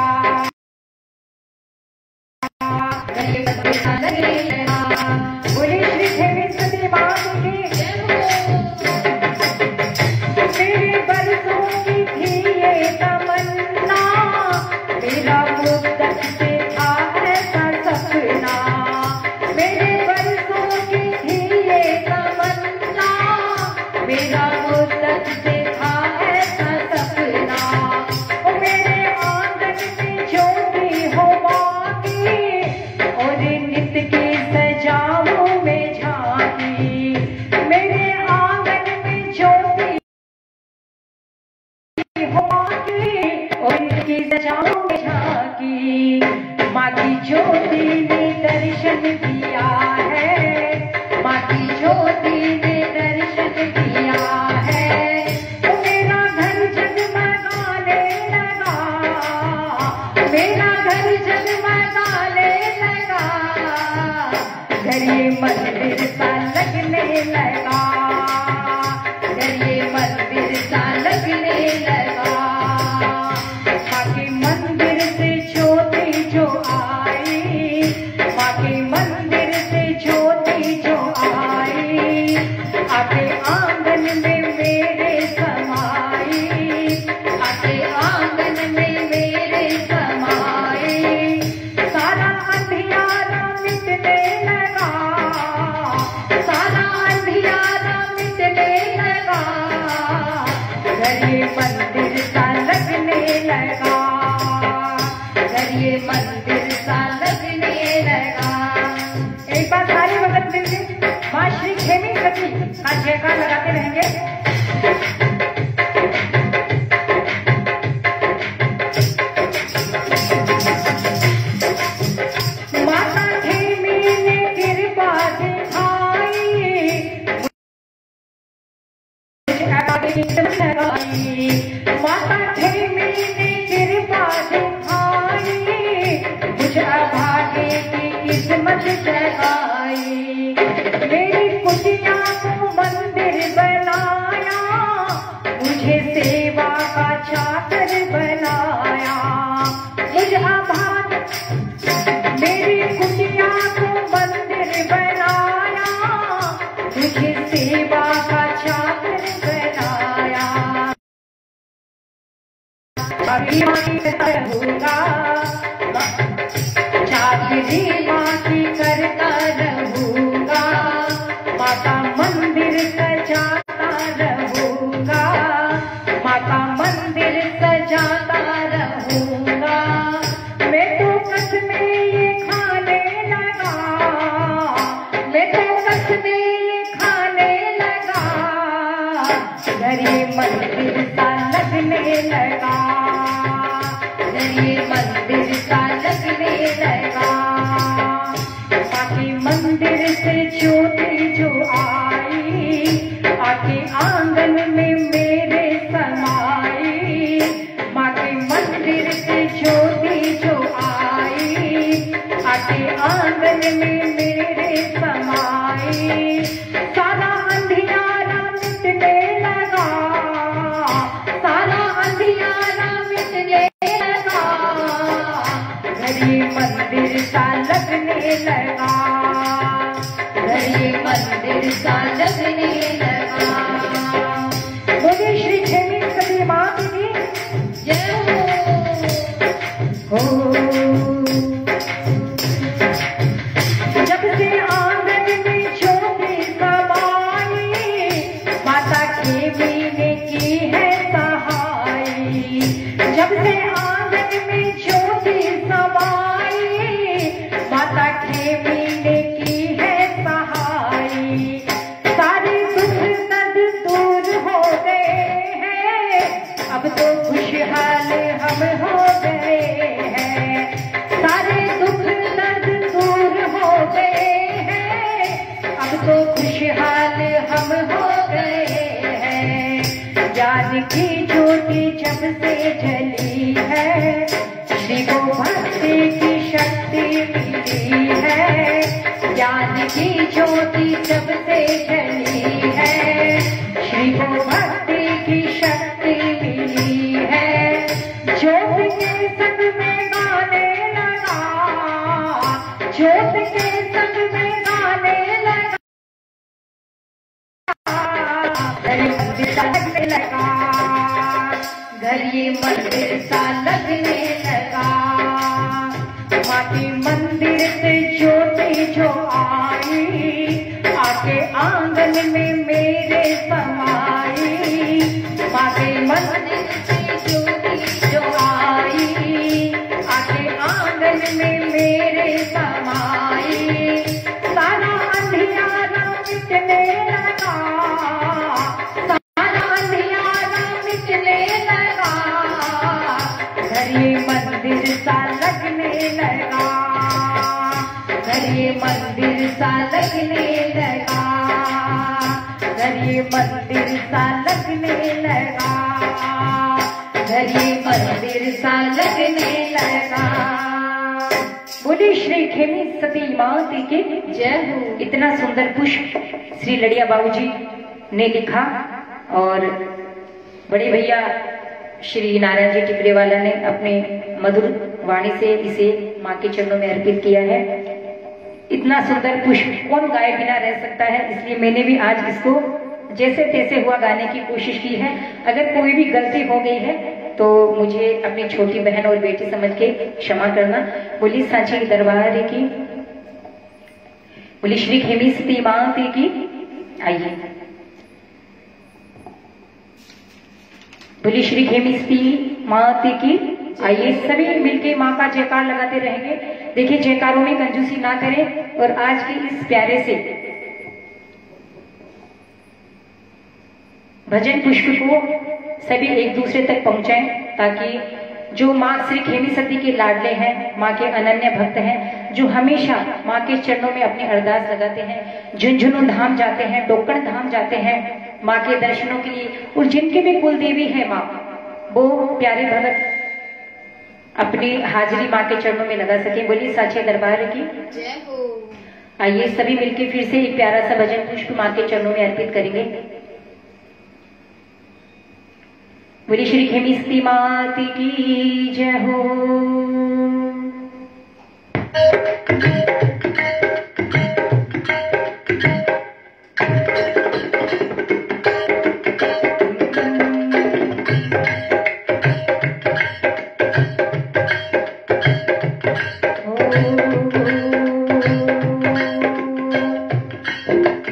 झांकी, माँ की ज्योति ने दर्शन दिया है, माँ की ज्योति ने दर्शन दिया है। तो मेरा घर जगमगाने लगा, मेरा घर जगमगाने लगा, घर ये मंदिर सा लगने लगा, घर ये मंदिर सा लगने लगा। माँ के मंदिर से ज्योति जो आई, माँ के मंदिर से ज्योति जो आई, आके आंगन में मेरे समाई, आके आंगन में मेरे समाई। सारा अंधियारा मिटने लगा, सारा अंधियारा मिटने लगा, घर ये मंदिर सा लगने लगा, घर ये मंदिर सा लगने लगा। एक बार सारे भगत मिलके माँ श्री खेमी सती का जयकार लगाते रहेंगे। माता खेमी ने कृपा दिखाई, माता खेमी ने कृपा दिखाई, मुझे अभागे की किस्मत जगाई। मेरी कुटिया को मंदिर बनाया, मुझे सेवा का चाकर बनाया, मुझे अभाग मेरी कुटिया को मंदिर बनाया, मुझे सेवा का चाकर बनाया। अभी रहूंगा, चाकरी माँ की करता रहूंगा, माता मंदिर सजाता रहूंगा, माता मंदिर सजाता रहूंगा। मैं तो कसमें ये खाने लगा, मैं तो कसमें ये खाने लगा, घर ये मंदिर सा लगने लगा, घर ये मंदिर सा लगने लगा। बाकी मंदिर से ज्योति जो आई, आके आंगन में मेरे समाई, माँ के मंदिर से ज्योति जो आई, आके आंगन में मेरे समाई। सारा अंधियारा मिटने लगा, सारा अंधियारा मिटने लगा, घर ये मंदिर सा लगने लगा, घर ये मंदिर सा लगने लगा। मुझे श्री खेमी सती माँ की जय हो। जब से आंगन में ज्योति समाई, माता खेमी ने की है सहाई। जब से आंगन में ज्योति समाई, माता खेमी ने की है सहाई। सारे दुख दर्द दूर हो गए हैं, अब तो खुशहाल हम हो गए हैं। सारे दुख दर्द दूर हो गए हैं, अब तो खुशहाल हम हो गए हैं। ज्ञान की ज्योति जब से जली है, श्री को भक्ति की शक्ति मिली है। ज्ञान की ज्योति जब से जली है, श्री को भक्ति की शक्ति मिली है। ज्योति के संग में गाने लगा, ज्योति के संग में गाने लगा, घर ये मंदिर सा लगने लगा, घर ये मंदिर सा लगने लगा। माँ के मंदिर से ज्योति जो आई, आके आंगन में मेरे समाई। माँ के मंदिर से ज्योति जो आई, आके आंगन में मेरे समाई। सारा अंधियारा मिटने लगा, सारा अंधियारा मिटने लगा, घर ये मंदिर मंदिर सा लगने लगा, घर ये मंदिर सा लगने लगा, घर ये मंदिर सा लगने लगा, घर ये मंदिर सा लगने लगा। बोले श्री खेमी सती माता की जय हो। इतना सुंदर पुष्प श्री लड़िया बाबूजी ने लिखा और बड़े भैया श्री नारायण जी टिपरेवाला ने अपने मधुर वाणी से इसे माँ के चरणों में अर्पित किया है। इतना सुंदर पुष्प कौन गाए बिना रह सकता है, इसलिए मैंने भी आज इसको जैसे तैसे हुआ गाने की कोशिश की है। अगर कोई भी गलती हो गई है तो मुझे अपनी छोटी बहन और बेटी समझ के क्षमा करना। बोली सांची दरबार की, बोली श्री खेमी सती माता की। आइए, बोली श्री खेमी सती माता की। आइए सभी मिलके माँ का जयकार लगाते रहेंगे। देखिए जयकारों में कंजूसी ना करें और आज के इस प्यारे से भजन पुष्प को सभी एक दूसरे तक पहुंचाएं, ताकि जो माँ श्री खेमी सती के लाडले हैं, माँ के अनन्य भक्त हैं, जो हमेशा माँ के चरणों में अपनी अरदास लगाते हैं, झुंझुनू धाम जाते हैं, डोकड़ धाम जाते हैं माँ के दर्शनों के लिए, और जिनके भी कुल देवी है माँ, वो प्यारे भगत अपनी हाजिरी माँ के चरणों में लगा सके। बोलिए साचे दरबार की जय हो। आइए सभी मिलके फिर से एक प्यारा सा भजन पुष्प माँ के चरणों में अर्पित करेंगे। बोली श्री खेमी सती माता की जय हो।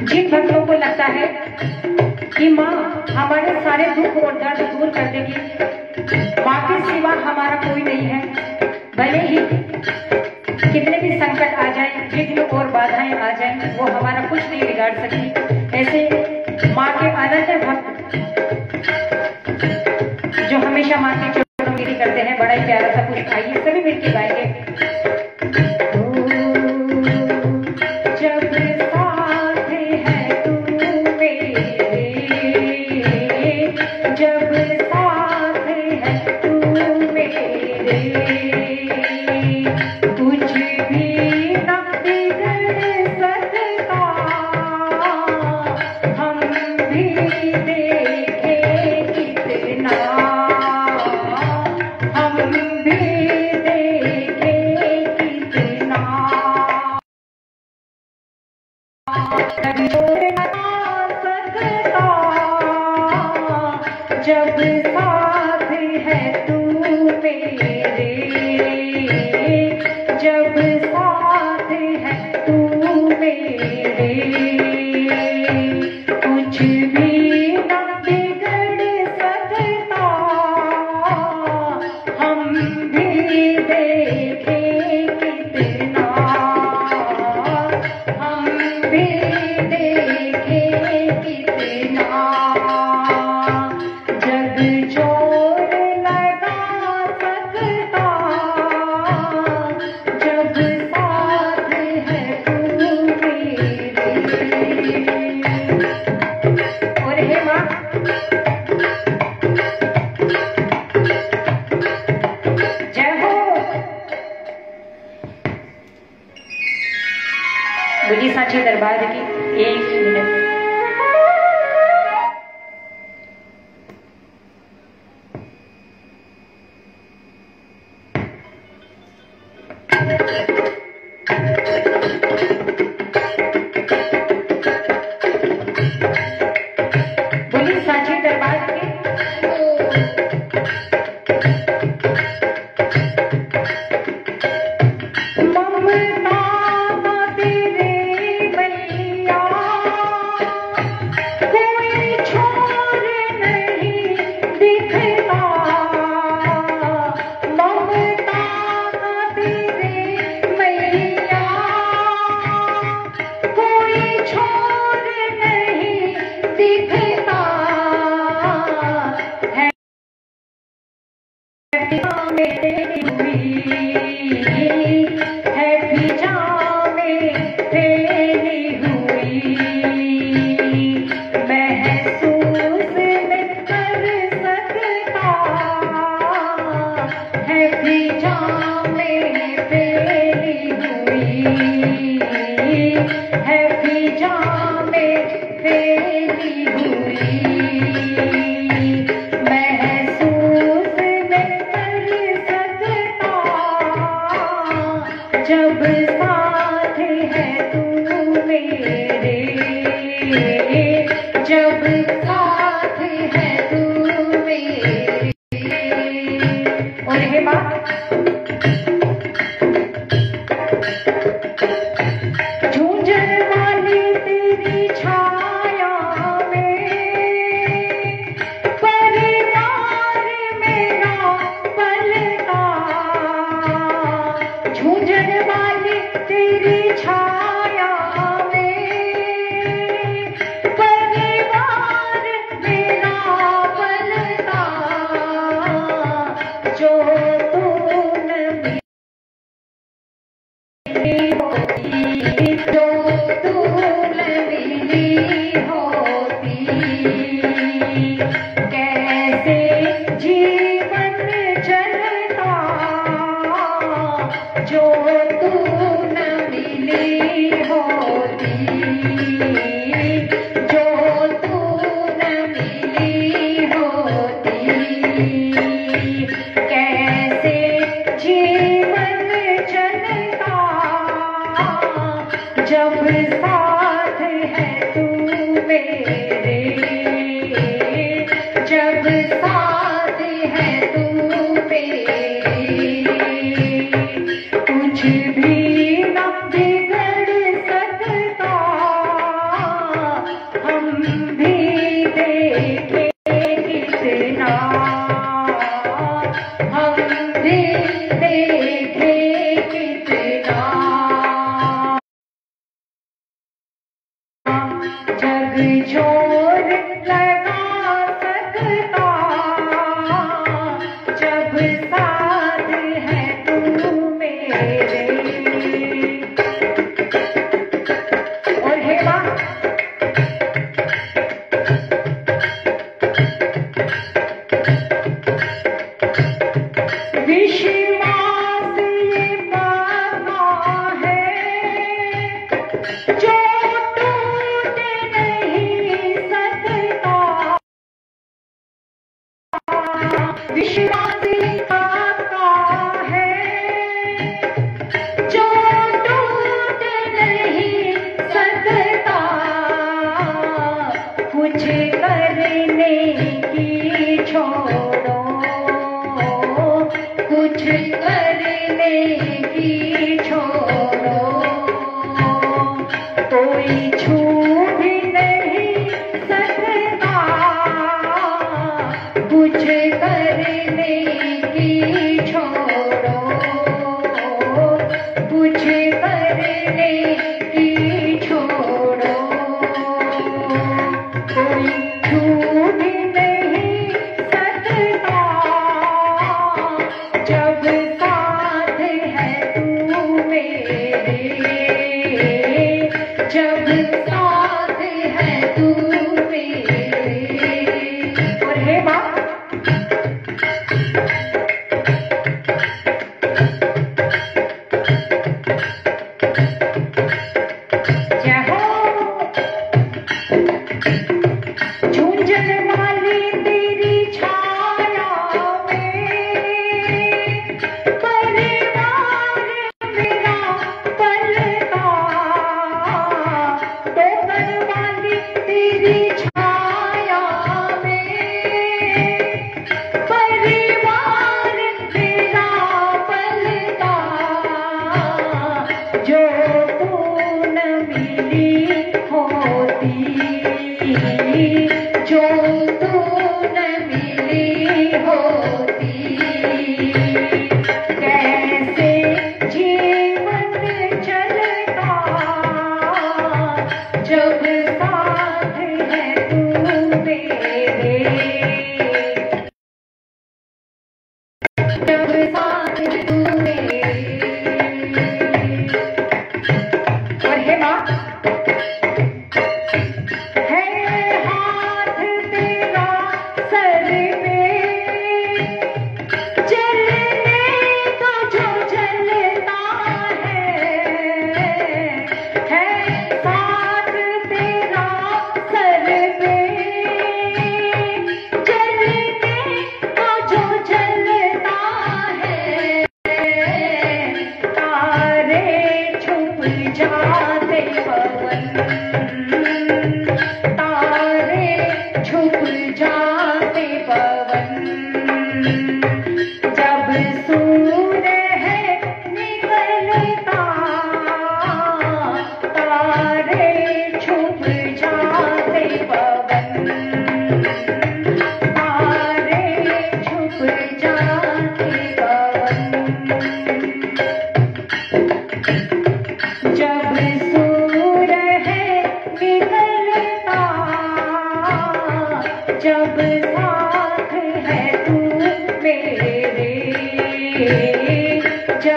जिन भक्तों को लगता है कि माँ हमारे सारे दुख और दर्द दूर कर देगी, माँ के सिवा हमारा कोई नहीं है, भले ही कितने भी संकट आ जाए, विघ्न और बाधाएं आ जाए, वो हमारा कुछ नहीं बिगाड़ सकती। ऐसे माँ के अनन्य भक्त जो हमेशा माँ की चरणों में करते हैं, बड़ा ही प्यारा सा पुष्प। आइए सभी मिलकर गाएंगे। जब साथ है तू मेरे, जब साथ है तू मेरे, कुछ भी न बिगड़ सकता, हम भी देखे कितना, हम भी देखे कितना, बोली साचे दरबार की 1 मिनट। बोली साचे दरबार की जब साथ है तू मेरे, जब साथ है तू मेरे। और हे बात झूंझर वाली तेरी छाया में परिवार मेरा पलता, झूंझर वाली तेरी छाया में परिवार मेरा पलता, जो तू न मिली होती, जो तू न मिली होती, कैसे जीवन चलता, जो तू न मिली होती, जो तू न मिली होती, कैसे जीवन चलता, जब साथ है तू मेरे, जब साथ है तू मेरे। कुछ भी न बिगड़ सकता, हम भी देखे कितना, हम भी देखे कितना, जग जोर लगा सकता, जब साथ है तू मेरे। और हे बात विश्वास ये पाना है जो टूट नहीं सकता, विश्वास ये पाना है जो टूट नहीं सकता, कुछ करने की छोड़ो, कुछ करने की छोड़ो, कोई छू भी नहीं सकता, कुछ करने की छोड़ो, कुछ करने की छोड़ो, कोई छू भी नहीं सकता, जब साथ है तू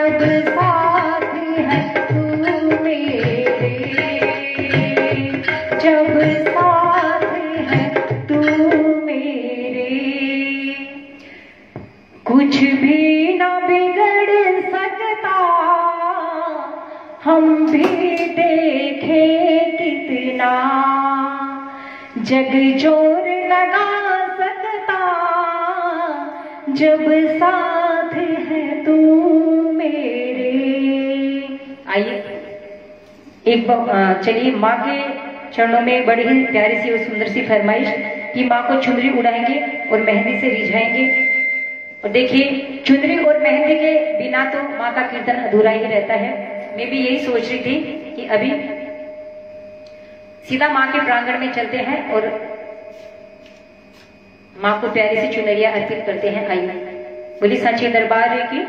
जब साथ है तू मेरे, जब साथ है तू मेरे, कुछ भी ना बिगड़ सकता, हम भी देखे कितना, जग जोर लगा सकता, जब साथ है तू मेरे। आइए एक चलिए माँ के चरणों में बड़ी ही प्यारी सी और सुंदर सी फरमाइश कि माँ को चुनरी उड़ाएंगे और मेहंदी से रिझाएंगे। और देखिए चुनरी और मेहंदी के बिना तो माँ का कीर्तन अधूरा ही रहता है। मैं भी यही सोच रही थी कि अभी सीधा माँ के प्रांगण में चलते हैं और माँ को प्यारी सी चुनरिया अर्पित करते हैं। आइए बोली सच्चे दरबार की,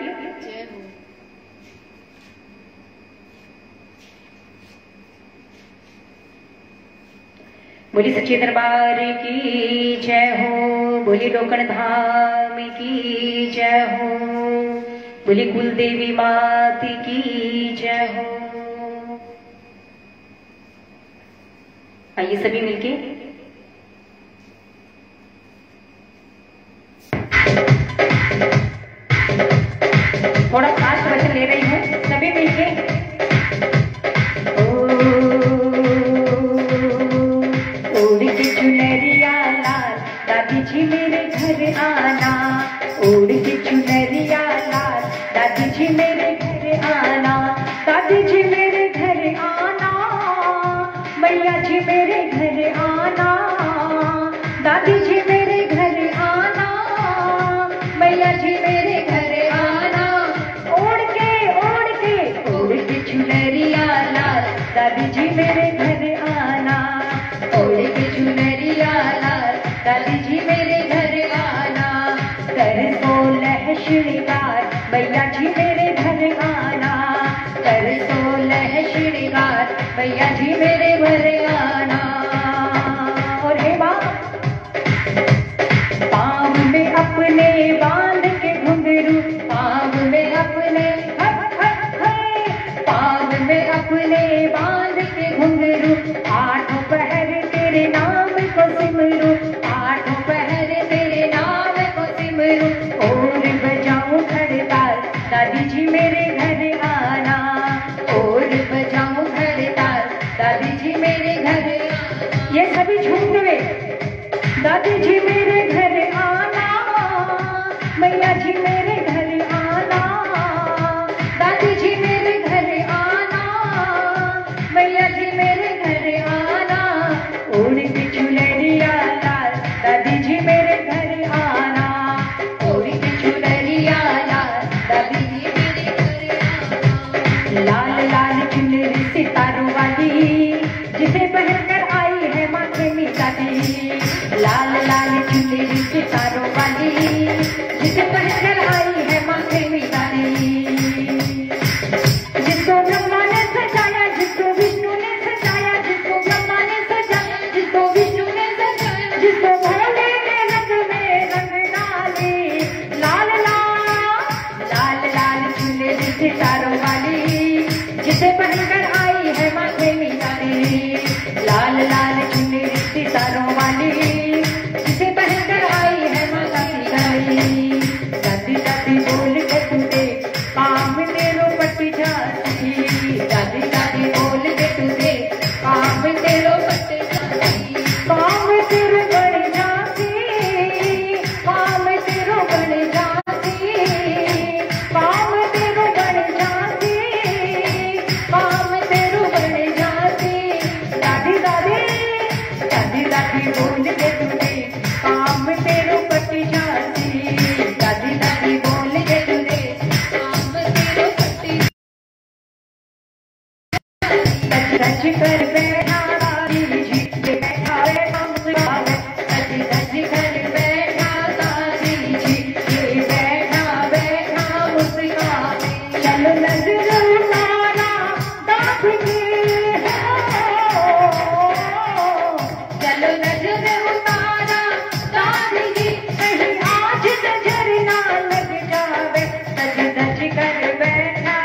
बोली सच्चे दरबार की जय हो, बोली डोकन धाम की जय हो, बोली कुल देवी मात की जय हो। आइए सभी मिलके थोड़ा फास्ट वचन ले रही हूँ, सभी मिलके ओढ़ के चुनरिया लाल दादी जी मेरे घर आना, ओढ़ के चुनरिया लाल दादी जी मेरे घर आना, दादी जी मेरे घर आना, मैया जी मेरे घर आना, दादी जी मेरे घर आना, मैया जी मेरे घर आना, ओढ़ के चुनरिया लाल दादी जी मेरे घर आना, ओढ़ के चुनरिया लाल दादी जी मेरे घर आना, कर सोलह श्रृंगार मैया जी मेरे घर आना, कर सोलह श्रृंगार मैया जी मेरे घर आना। और हे माँ पाँव में अपने बांध के घुंघरू, पाँव में अपने पाँव में अपने बांध के घुंघरू, आठों पहर तेरे नाम को सिमरू, आठों पहर तेरे नाम को सिमरू, और बजाऊं खड़ताल दादी जी मेरे घर आना, और बजाऊं खड़ताल दादी जी मेरे घर आना। ये सभी झूमते हुए दादी जी मेरे घर आना, मैया जी मेरे घर आना, दादी जी मेरे घर आना, मैया जी मेरे घर आना, ओढ़ के चुनरिया लाल दादी जी मेरे घर आना, ओढ़ के चुनरिया लाल दादी जी मेरे घर आना। लाल लाल चुनरी सितारों वाली जिसे पहनकर आई है माथे में दादी, लाल लाल चुनरी सितारों वाली जिसे पहनकर आई है माथे में दादी, जिसको ब्रह्मा ने सजाया, जिसको विष्णु ने सजाया, जिसको ब्रह्मा ने सजाया, जिसको विष्णु ने सजाया, जिसको भोले ने रंग में रंग डाले, लाल लाल लाल चुनरी सितारों वाली जिसे पहनकर आई है माथे में दादी, लाल लाल चुनरी सितारों वाली जिसे पहनकर आई है माता की दादी, दादी दादी बोल के तुझे काम तेरो पट जाती, दादी दादी बोल के तुझे काम तेरो पट जाती, काम तेरो बढ़ जाती, काम तेरो बढ़ जाती, काम तेरो बढ़ जाती, काम तेरो बढ़ जाती, दादी दादी दादी दादी बोल के तुझे काम तेरो पट जाती, दादी दादी बोल के तुझे काम तेरो पट सच कर बैठा दादी जी बैठा बैठा मुस्कान, सच कर बैठा दादी जी बैठा बैठा मुस्कान, चलो नजर उतारा दादी की, चलो नजर उतारा दादी की, कहीं आज नजर ना लग जावे, सच कर बैठा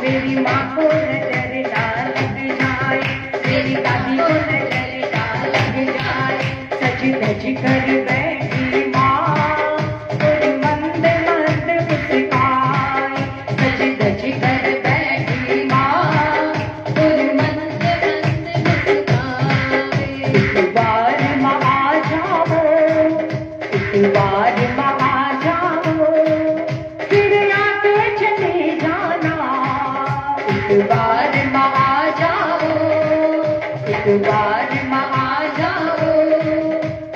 मेरी माँ को नजर ना लग जाए, मेरी दादी को नजर ना लग जाए। सज धज कर बैठी माँ और मंद मंद मुस्काए, सज धज कर बैठी माँ और मंद मंद मुस्काए। एक बार माँ आ जाओ, एक बार माँ आ जाओ, फिर आके चले जाना। एक बार माँ आ जाओ, एक बार माँ आ जाओ,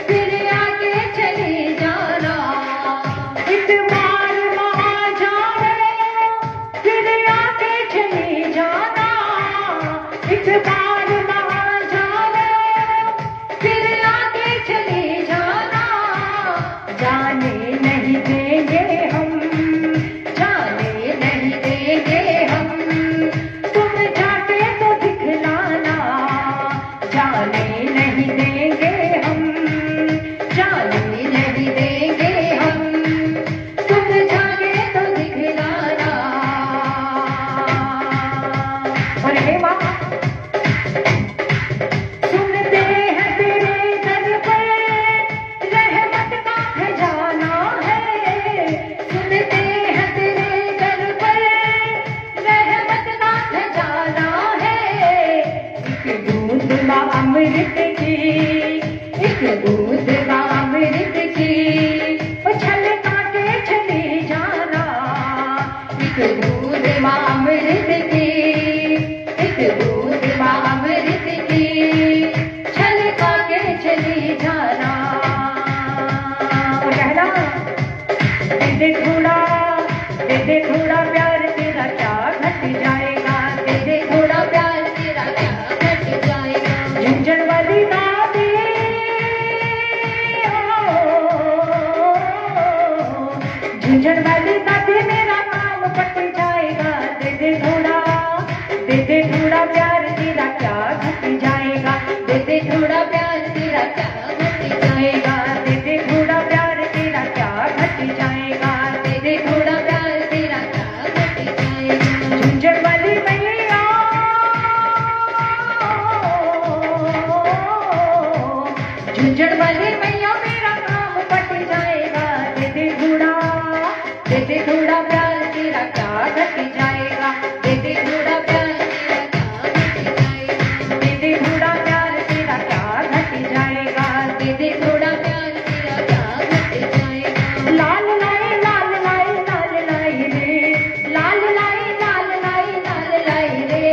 फिर आके चले जाना। एक बार माँ आ जाओ, फिर आके चले जाना। एक बार माँ आ जाओ, फिर आके चले जाना। जाने नहीं देंगे हम, जाने नहीं देंगे हम, तुम जाके तो दिखलाना। जाने नहीं देंगे हम, जाने नहीं देंगे हम, तुम जाके तो दिखलाना। और हे माँ सुनते हैं तेरे दर पर रहमत का खजाना है। सुनते हैं तेरे दर पर रहमत का खजाना है। एक दूध माँ अमृत की, एक दूध माँ अमृत की, छलका के चले जाना। एक दूध माँ अमृत की, एक दूध माँ अमृत की, छलका के चले जाना। और कहना दे थोड़ा, दे थोड़ा प्यार तेरा क्या घट जाएगा। दे थोड़ा प्यार तेरा क्या घट जाएगा। झुंझुन वाली दादी झुंझुन वाली दादी मेरा काम पट जाएगा। दे थोड़ा, दे थोड़ा प्यार तेरा क्या घट जाएगा। दे थोड़ा प्यार तेरा क्या घट जाएगा। दे थोड़ा प्यार तेरा क्या घट जाएगा। दे थोड़ा प्यार तेरा क्या घट जाएगा। झुंझुन वाली मैया, झुंझुन वाली मैया मेरा काम पट जाएगा। दे थोड़ा, दे थोड़ा प्यार तेरा क्या घट जाएगा। दे थोड़ा प्यार तेरा क्या घट जाएगा। दे थोड़ा प्यार तेरा क्या घट जाएगा। दे थोड़ा प्यार तेरा क्या घट जाएगा। लाल लाई लाल लाई लाल लाई रे, लाल लाई लाल लाई लाल लाई रे।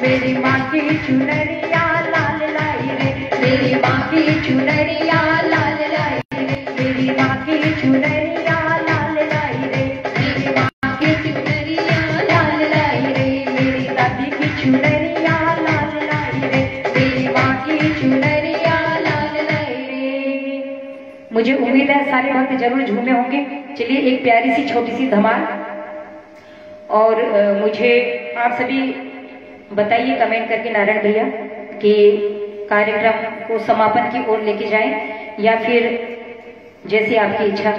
मेरी माँ की चुनरिया लाल लाई रे। मेरी माँ की चुनरिया लाल लाई रे। मेरी माँ की चुनरिया लाल लाई रे। मेरी माँ की चुनरिया लाल लाई रे। मेरी दादी की चुनरिया लाल लाई रे। मेरी माँ की चुनरिया लाल लाई रे। मुझे उम्मीद है सारे भक्त जरूर झूमे होंगे। चलिए एक प्यारी सी छोटी सी धमाल। और मुझे आप सभी बताइए कमेंट करके नारायण भैया कि कार्यक्रम को समापन की ओर लेके जाएं या फिर जैसी आपकी इच्छा।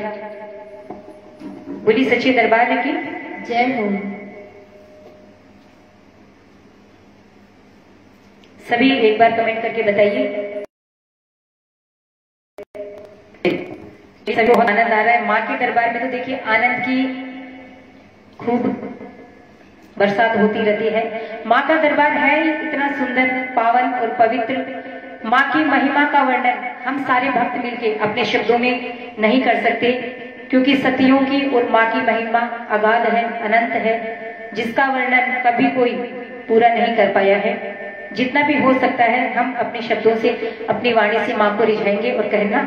बोली सच्चे दरबार की जय हो। सभी एक बार कमेंट करके बताइए। सभी बहुत आनंद आ रहा है। माँ के दरबार में तो देखिए आनंद की खूब बरसात होती रहती है। माँ का दरबार है इतना सुंदर, पावन और पवित्र। माँ की महिमा का वर्णन हम सारे भक्त मिलके अपने शब्दों में नहीं कर सकते, क्योंकि सतियों की और माँ की महिमा अगाध है, अनंत है, जिसका वर्णन कभी कोई पूरा नहीं कर पाया है। जितना भी हो सकता है हम अपने शब्दों से, अपनी वाणी से माँ को रिझाएंगे और कहना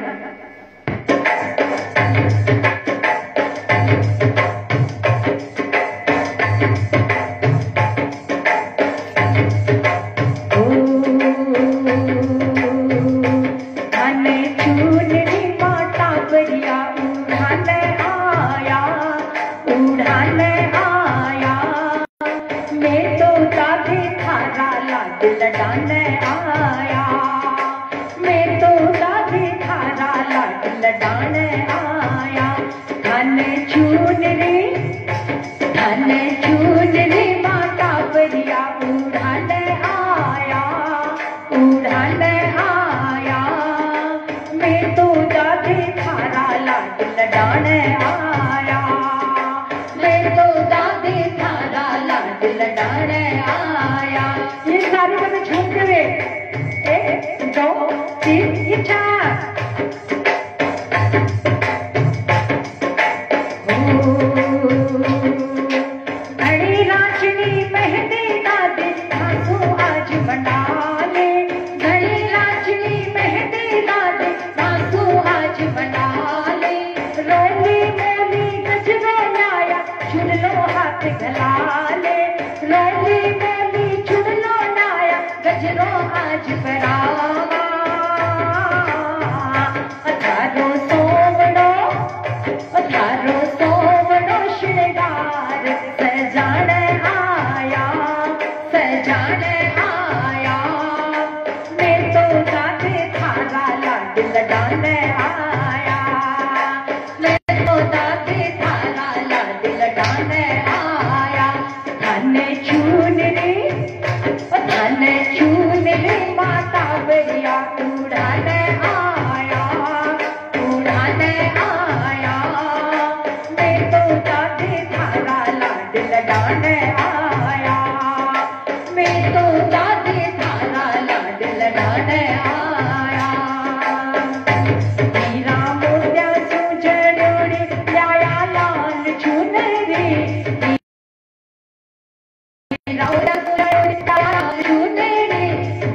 लडाने आया, धन चून रे धन चुनरी माता परिया उड़ान आया, उड़ान आया। मैं तो दादे थारा लाड लडान आया, मैं तो दादे थारा लाड लडान आया। ये सारे बने झूमते हुए 1 2 3 4। घड़ी राचनी मेहंदी दादे धासू आज बना ले, घड़ी राचनी मेहंदी दादे धासू आज बना ले। रोली मोली गजरा लाया चुन लो हाथ गला ले, रोली मोली चुन लो लाया गजरो आज बरावा। अठारो सोवड़ो, अठारो सोवड़ो श्रृंगार सजान आया, सजान आया। मैं तो दादे थारा लाड लडान आया, मैं तो दादे थारा लाड लडान आया। धन चुनरी, धन चुनरी माता बढ़िया उड़ान आया, उड़ान आया। मैं तो दादे थारा लाड लडान आया, मैं तो दादे थारा लाड लडान आया। हीरा मोतिया सुजड़ोड़ी लाया लाल चुनरी, हीरा मोतिया सुजड़ोड़ी लाल चुनरी।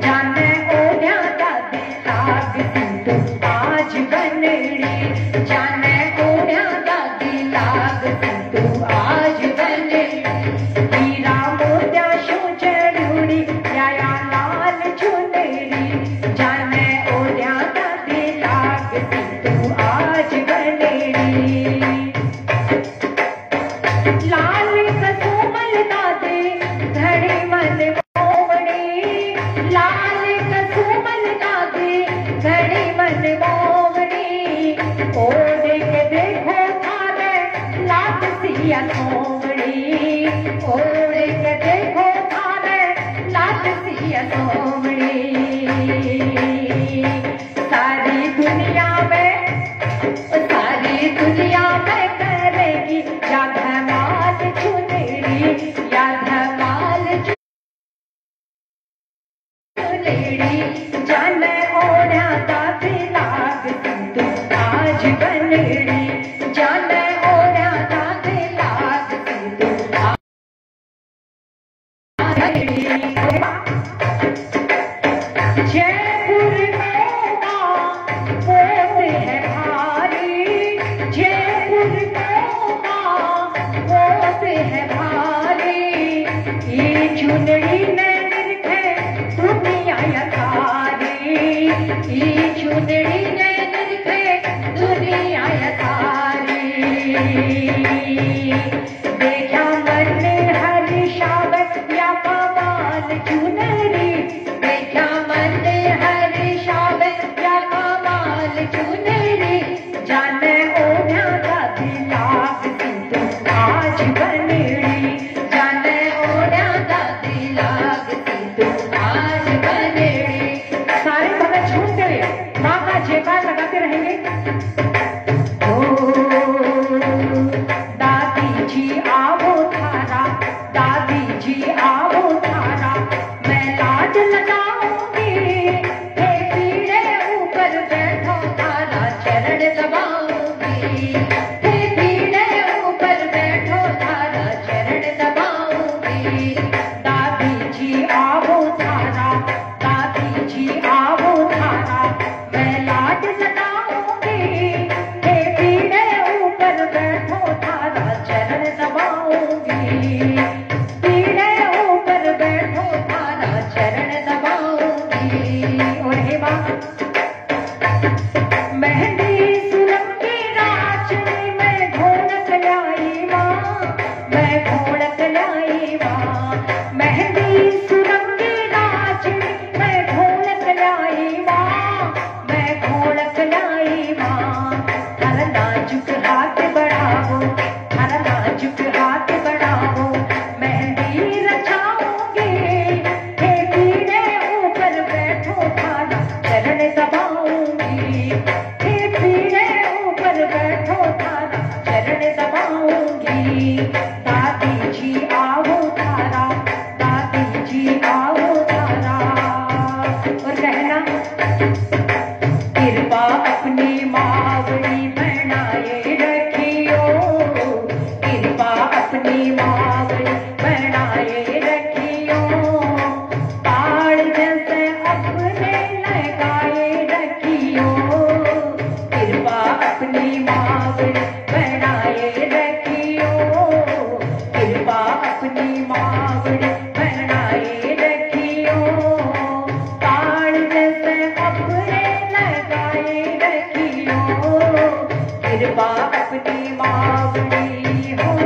जाने ओढ़ा दादे लाग सिंधु आज बनड़ी, जाने ओढ़ा दादी लाग सिंधु आज बनड़ी। हीरा मोतिया सुजड़ोड़ी लाया लाल चुनरी, जाने ओढ़ा दादी लाग सिंधु आज बनड़ी। लाल कसुमल दादे घड़ी मन मोवड़ी, लाल कसुमल दादे घड़ी मन मोवड़ी। ओढ़ के देखो थारे लाग सिया सोवड़ी, ओढ़ के देखो थारे लाग सिया सोवड़ी। सारी दुनिया में, सारी दुनिया में करेगी या धमाल चुनरी, या धमाल चुनरी। जान ओढ़ा दादे लाग सिंधु आज बनड़ी, जान ओढ़ा दादे लाग सिंधु आज बनड़ी। जयपुर में पोत है भारी, जयपुर में पोत है भारी। ये चुनरी ने निरखे दुनिया या सारी, ये चुनरी ने निरखे दुनिया या सारी। देखा मन हरि शाबत या कमाल चुनरी, देखा मन हरि शाबत या कमाल चुनरी। जाने ओढ़ा दादी लाग सिंधु आज बनड़ी, जाने ओढ़ा दादी लाग सिंधु आज बनड़ी। सारे भगत झूमते हुए माँ का जयकार लगाते रहेंगे। दादी जी आवो थारा, दादी जी आवो थारा, मैं लाड लगाऊंगी। हे पीढ़े ऊपर बैठो थारा चरण दबाऊंगी, हे पीढ़े ऊपर बैठो थारा चरण दबाऊंगी। दादी जी आवो थारा, दादी जी आवो थारा, मैं लाड लगाऊंगी। हे पीढ़े ऊपर बैठो थारा चरण दबाऊंगी, पीढ़े ऊपर बैठो थारा चरण दबाऊंगी। और हे माँ मेहंदी सुरंगी राचनी में ढोलक लाई माँ, मैं ढोलक लाई माँ। मेहंदी सुरंगी राचनी में ढोलक लाई माँ, मैं ढोलक लाई माँ। हर नाजुक हाथ बढ़ाओ, चरण दबाऊंगी। दादी जी आओ तारा, दादी जी आओ तारा। और कहना कृपा अपनी मावड़ी बनाए रखियो, कृपा अपनी मावड़ी बनाए रखियो। ताड़ जैसे अपने लगाए रखियो, कृपा अपनी मावड़ी बनाए रखियो, कृपा अपनी मावड़ी बनाए रखियो। ताड़ जैसे अपने लगाए रखियो, कृपा अपनी मावड़ी हो।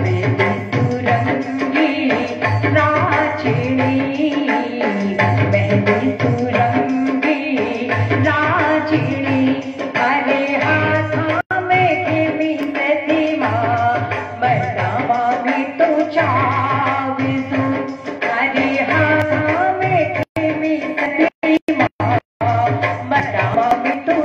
मेरी सुरंगी राजनी, मेरी सुरंगी राजनी। हरे हाथा में खेमी सती माँ, मरनावा भी तो चाविसु। हरे हाथा में खेमी सती माँ, मरनावा भी तो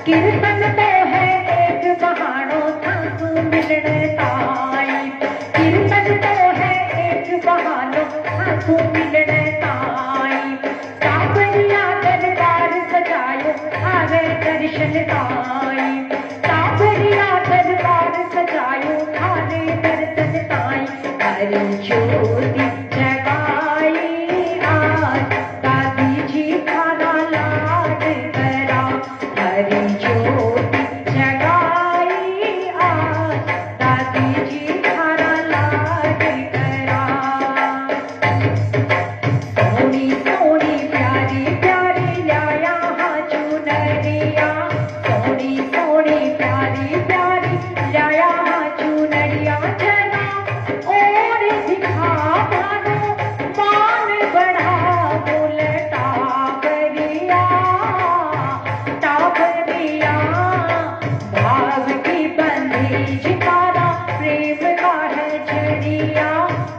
कीर्तन तो है एक बहानो थाकू मिलने ताई। कीर्तन तो है एक बहानो थाकू मिलने ताई। कांवरिया दरबार सजायो आवे दर्शन ताई। कांवरिया दरबार सजायो आवे दर्शन ताई। हरि ज्योति जगाई आज, दादी जी थारा लाड करा। हरि ज्योति जगाई आज, दादी जी थारा लाड करा। सोनी सोनी प्यारी प्यारी लाया हाँ चुनरिया, सोनी सोनी प्यारी प्यारी लाया हाँ चुनरिया। जना और दिखा मानो मान बढ़ा बोल टाबरिया, टाबरिया। भाव की बंधी जितारा प्रेम का है जड़िया,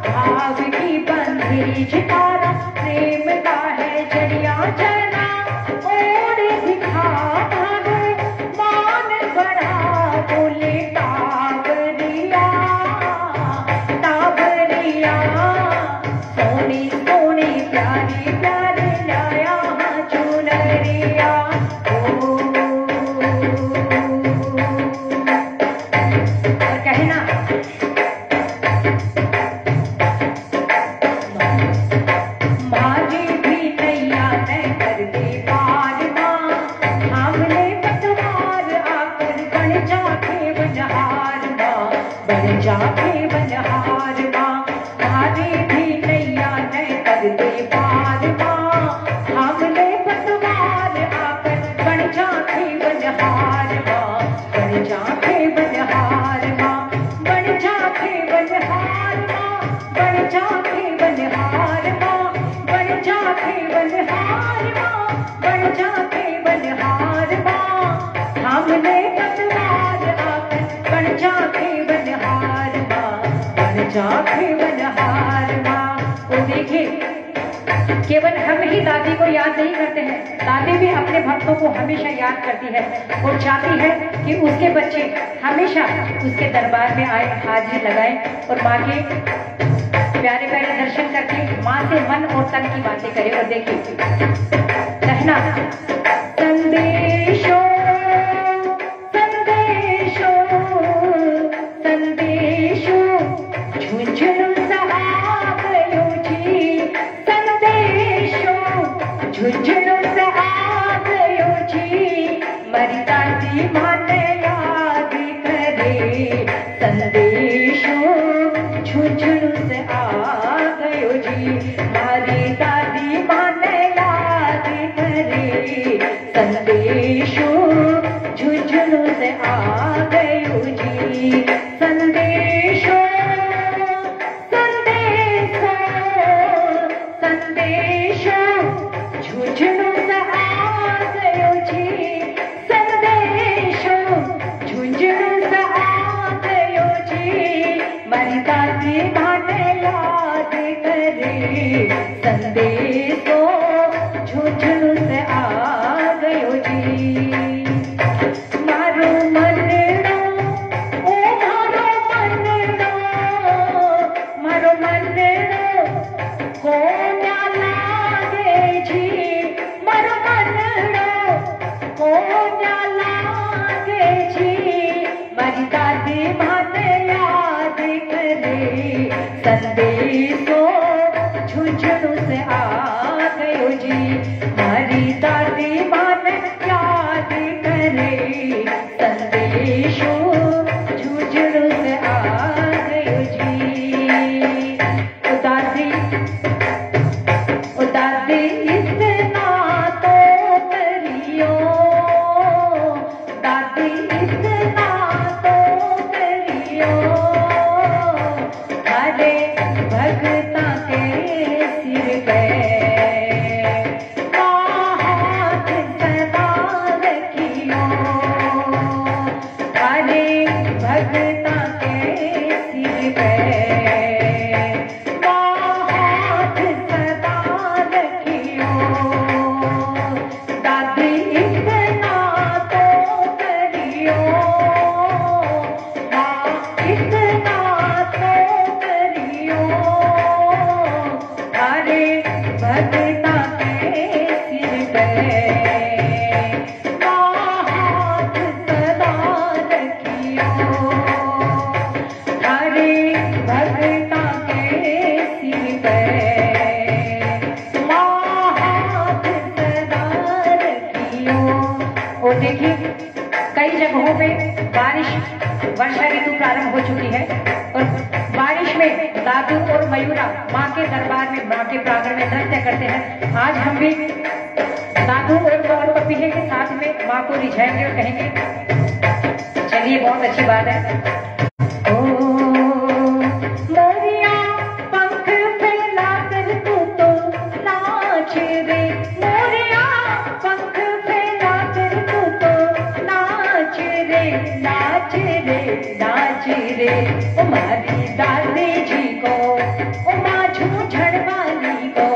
भाव की बंधी जितारा प्रेम का है जड़िया। जना और दिखा मानो मान बढ़ा बोले टाबरिया, टाबरिया। सोनी सोनी प्यारी प्यारी लाया हाँ चुनरिया। और कहना मारी भी नैया न कर दे पार माँ, हमने पतवार आकर बन जाके बनहार माँ, बन जाके बनहार माँ। मारी भी नैया न कर दे पार माँ, हमने पतवार आकर बन जाके बनहार माँ, बन जाके बनहार माँ, बन जाके बनहार माँ, बन जाके बनहार माँ, बन जाके बनहार माँ, बन जाके बनहार माँ। हमने पतवार आकर बन जाके बनहार माँ, बन जाके बनहार माँ। वो देखिए केवल हम ही दादी को याद नहीं करते हैं, दादी भी अपने भक्तों को हमेशा याद करती है और चाहती है कि उसके बच्चे हमेशा उसके दरबार में आए, हाजिरी लगाएं और माँ के प्यारे प्यारे दर्शन करके माँ से मन और तन की बातें करें। और देखिए कहना संदेशो संदेशो संदेशो झुंझुनू सहाबयो जी, संदेशो झुंझुनू सहाबयो जी। मरी दादी माने याद करे संदेशो संदेशो झुंझुनू से आ गयो जी। संदेशो संदेशो संदेशो झुंझुनू से आ गयो जी। संदेशो झुंझुनू से आ गयो जी। मारी दादी माने याद करे संदेशो झुंझुनू से आ गयो जी। मारो मनड़ो ओ मारो मनड़ो कोन्या लागे जी। मारो मनड़ो कोन्या लागे जी। मारी दादी माने याद करे संदेशो झुंझुनू से आ गयो जी। मारी दादी माने याद करे संदेशो झुंझुनू से आ गयो जी। ओ दादी इतना तो करियो। दादी इतना तो करियो। हरे भगता के सिर पे हाथ सदा रखियो। हरे भगता के सिर पे हाथ सदा रखियो। दादी इतना तो करियो। माँ इतना तो करियो। हरे भगता के सिर पे हाथ सदा रखियो। हरे भगता के सिर पे हाथ सदा रखियो। और देखिए कई जगहों पे वर्षा ऋतु प्रारंभ हो चुकी है और बारिश में दादू और मयूरा माँ के दरबार में, माँ के प्रांगण में नृत्य करते हैं। आज हम भी दादू और पपीहे के साथ में माँ को रिझाएंगे और कहेंगे। चलिए, बहुत अच्छी बात है। ओ मोरिया पंख फैला कर तू तो नाच रे। मोरिया पंख फैला कर तू तो नाच रे। नाच रे नाच रे। ओ मारी दादी जी को, ओ माँ झूझड़ वाली को,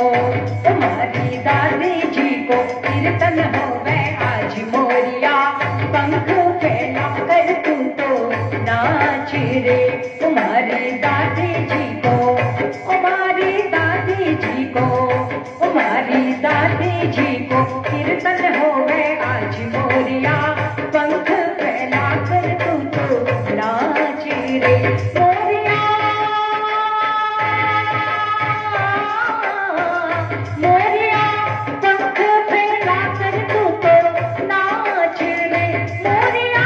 ओ मारी दादी जी को कीर्तन होवे आज। मोरिया पंख फैला कर तू तो नाच रे। ओ मारी दादी जी को, ओ मारी दादी जी को, ओ मारी दादी जी को कीर्तन होवे आज। मोरिया पंख फैला कर तू तो नाच रे। मोरिया मोरिया पंख फैला कर तू तो नाच रे। मोरिया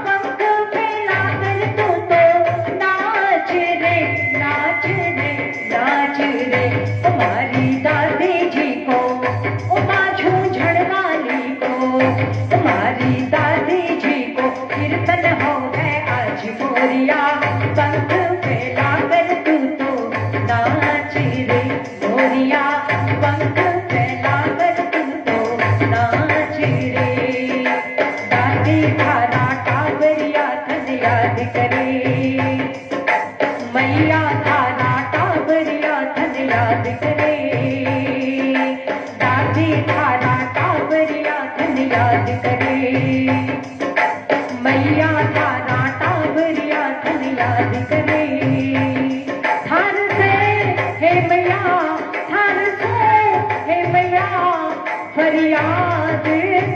पंख फैला कर तू तो नाच रे। नाच रे नाच रे। ओ मारी दादी जी को, ओ माँ झूझड़ वाली को, ओ मारी दादी जी को कीर्तन हो गए आज। मोरिया पंख फैला कर तू तो नाच रे। मोरिया पंख फैला कर तू तो नाच रे। दादी थारा टाबरिया धन याद करे। मैया थारा टाबरिया धन याद करे। दादी थारा टाबरिया धन याद करे। मैया थारा टाबरिया धन याद करे। थार से हे मैया, थार से हे मैया फरियाद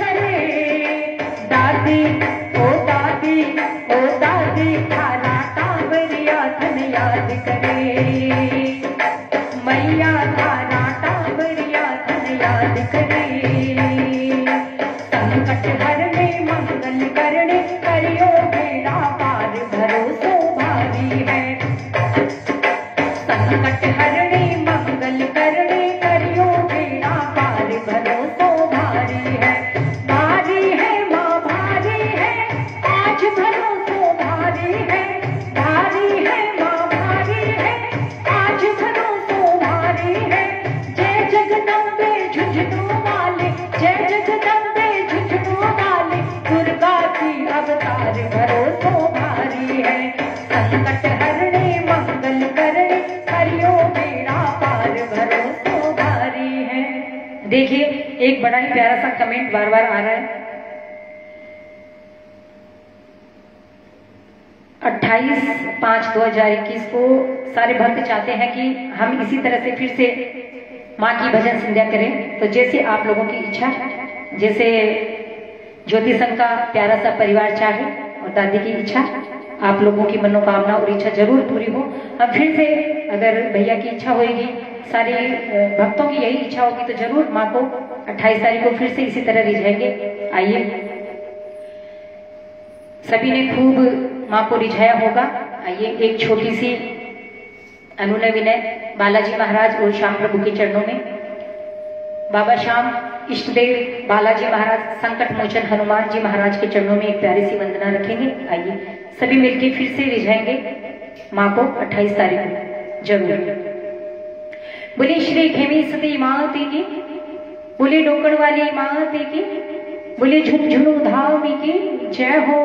करे। दादी ओ दादी ओ दादी थारा टाबरिया धन याद करे। मैया थारा टाबरिया धन याद करे। संकट हरने मंगल करने करियो बेड़ा पार भरोसो भारी है। संकट हरने मंगल करने करियो बेड़ा पार भरोसो भारी है। भारी है देखिए एक बड़ा ही प्यारा सा कमेंट बार बार आ रहा है। 28/5/2021 को सारे भक्त चाहते हैं कि हम इसी तरह से फिर से माँ की भजन संध्या करें। तो जैसे आप लोगों की इच्छा, जैसे ज्योति संघ का प्यारा सा परिवार चाहे और दादी की इच्छा, आप लोगों की मनोकामना और इच्छा जरूर पूरी हो। हम फिर से, अगर भैया की इच्छा होगी, सारे भक्तों की यही इच्छा होगी, तो जरूर माँ को 28 तारीख को फिर से इसी तरह रिझाएंगे। आइए, सभी ने खूब माँ को रिझाया होगा। आइए एक छोटी सी अनुनय विनय बालाजी महाराज और श्याम प्रभु के चरणों में। बाबा श्याम इष्टदेव बालाजी महाराज संकट मोचन हनुमान जी महाराज के चरणों में एक प्यारी सी वंदना रखेंगे। आइए सभी मिलकर फिर से रिझाएंगे माँ को 28 तारीख को जरूर। बोले श्री खेमी सती माते की, बोले डोकड़ वाली माते की, बोले झुनझुनु धाम की जय हो।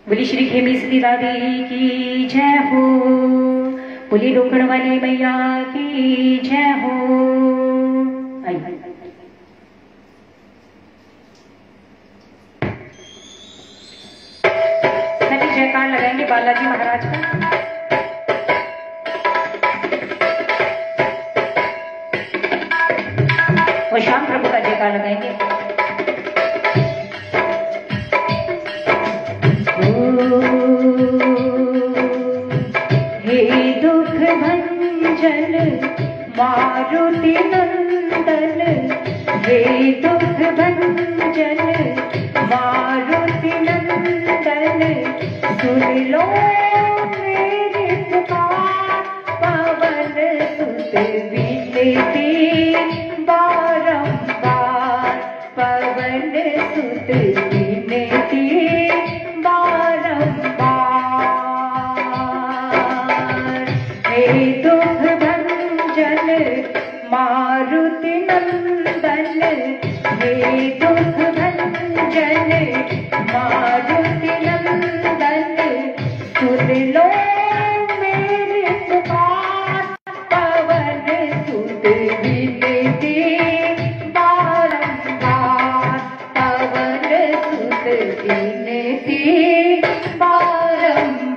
बोली श्री खेमी सती दादी की जय हो, बोली डोकड़ वाली मैया की जय हो। आइए सभी जयकार लगाएंगे बालाजी महाराज का। और श्याम प्रभु का जयकार लगाएंगे। हे दुख भंजन मारुति नंदन, हे दुख भंजन मारुति नंदन, सुन लो मेरी पुकार, पवन सुत विनती बारंबार, पवन सुत विनती दुख भंजन मारुति नंदन, हे दुख भंजन मारुति नंदन, सुन लो मेरी पुकार, पवन सुत विनती बारंबार, पवन सुत विनती बारंबार।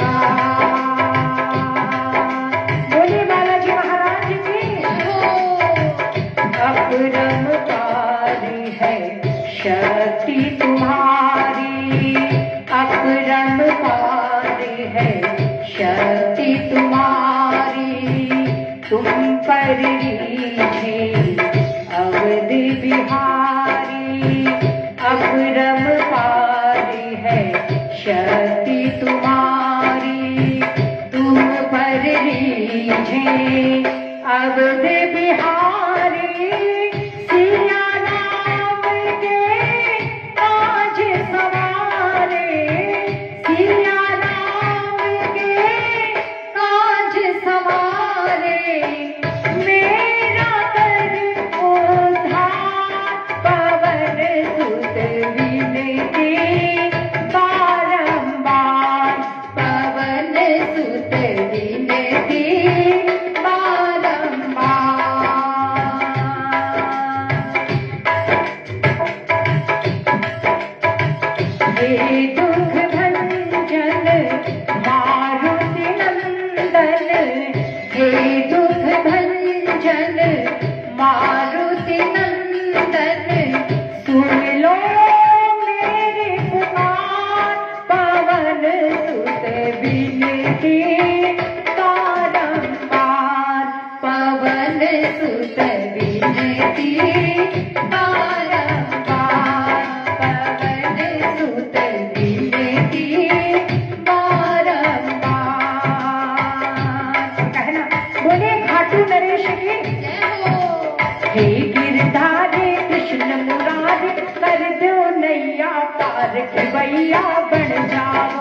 अपरमकारी है शक्ति तुम्हारी, अपरमकारी है शक्ति तुम्हारी, तुम पर रीझे अवध बिहारी, अपरमकारी है शक्ति तुम्हारी, तुम पर रीझे अवध बिहारी, सिया राम के काज सवारे, सिया राम के काज सवारे, मेरा कर उद्धार, पवन सुत विनती बारंबार, पवन सुत विनती हे दुख भंजन मारुति नंदन, हे दुख भंजन मारुति नंदन, सुन लो मेरी पुकार, पवन सुत विनती बारंबार, पवन सुत विनती बारंबार, पवन सुत विनती बारंबार। कहना बोले खाटू नरेश की हे गिरधारी कृष्ण मुरारी, कर दो नैया पार की भैया बन जाओ,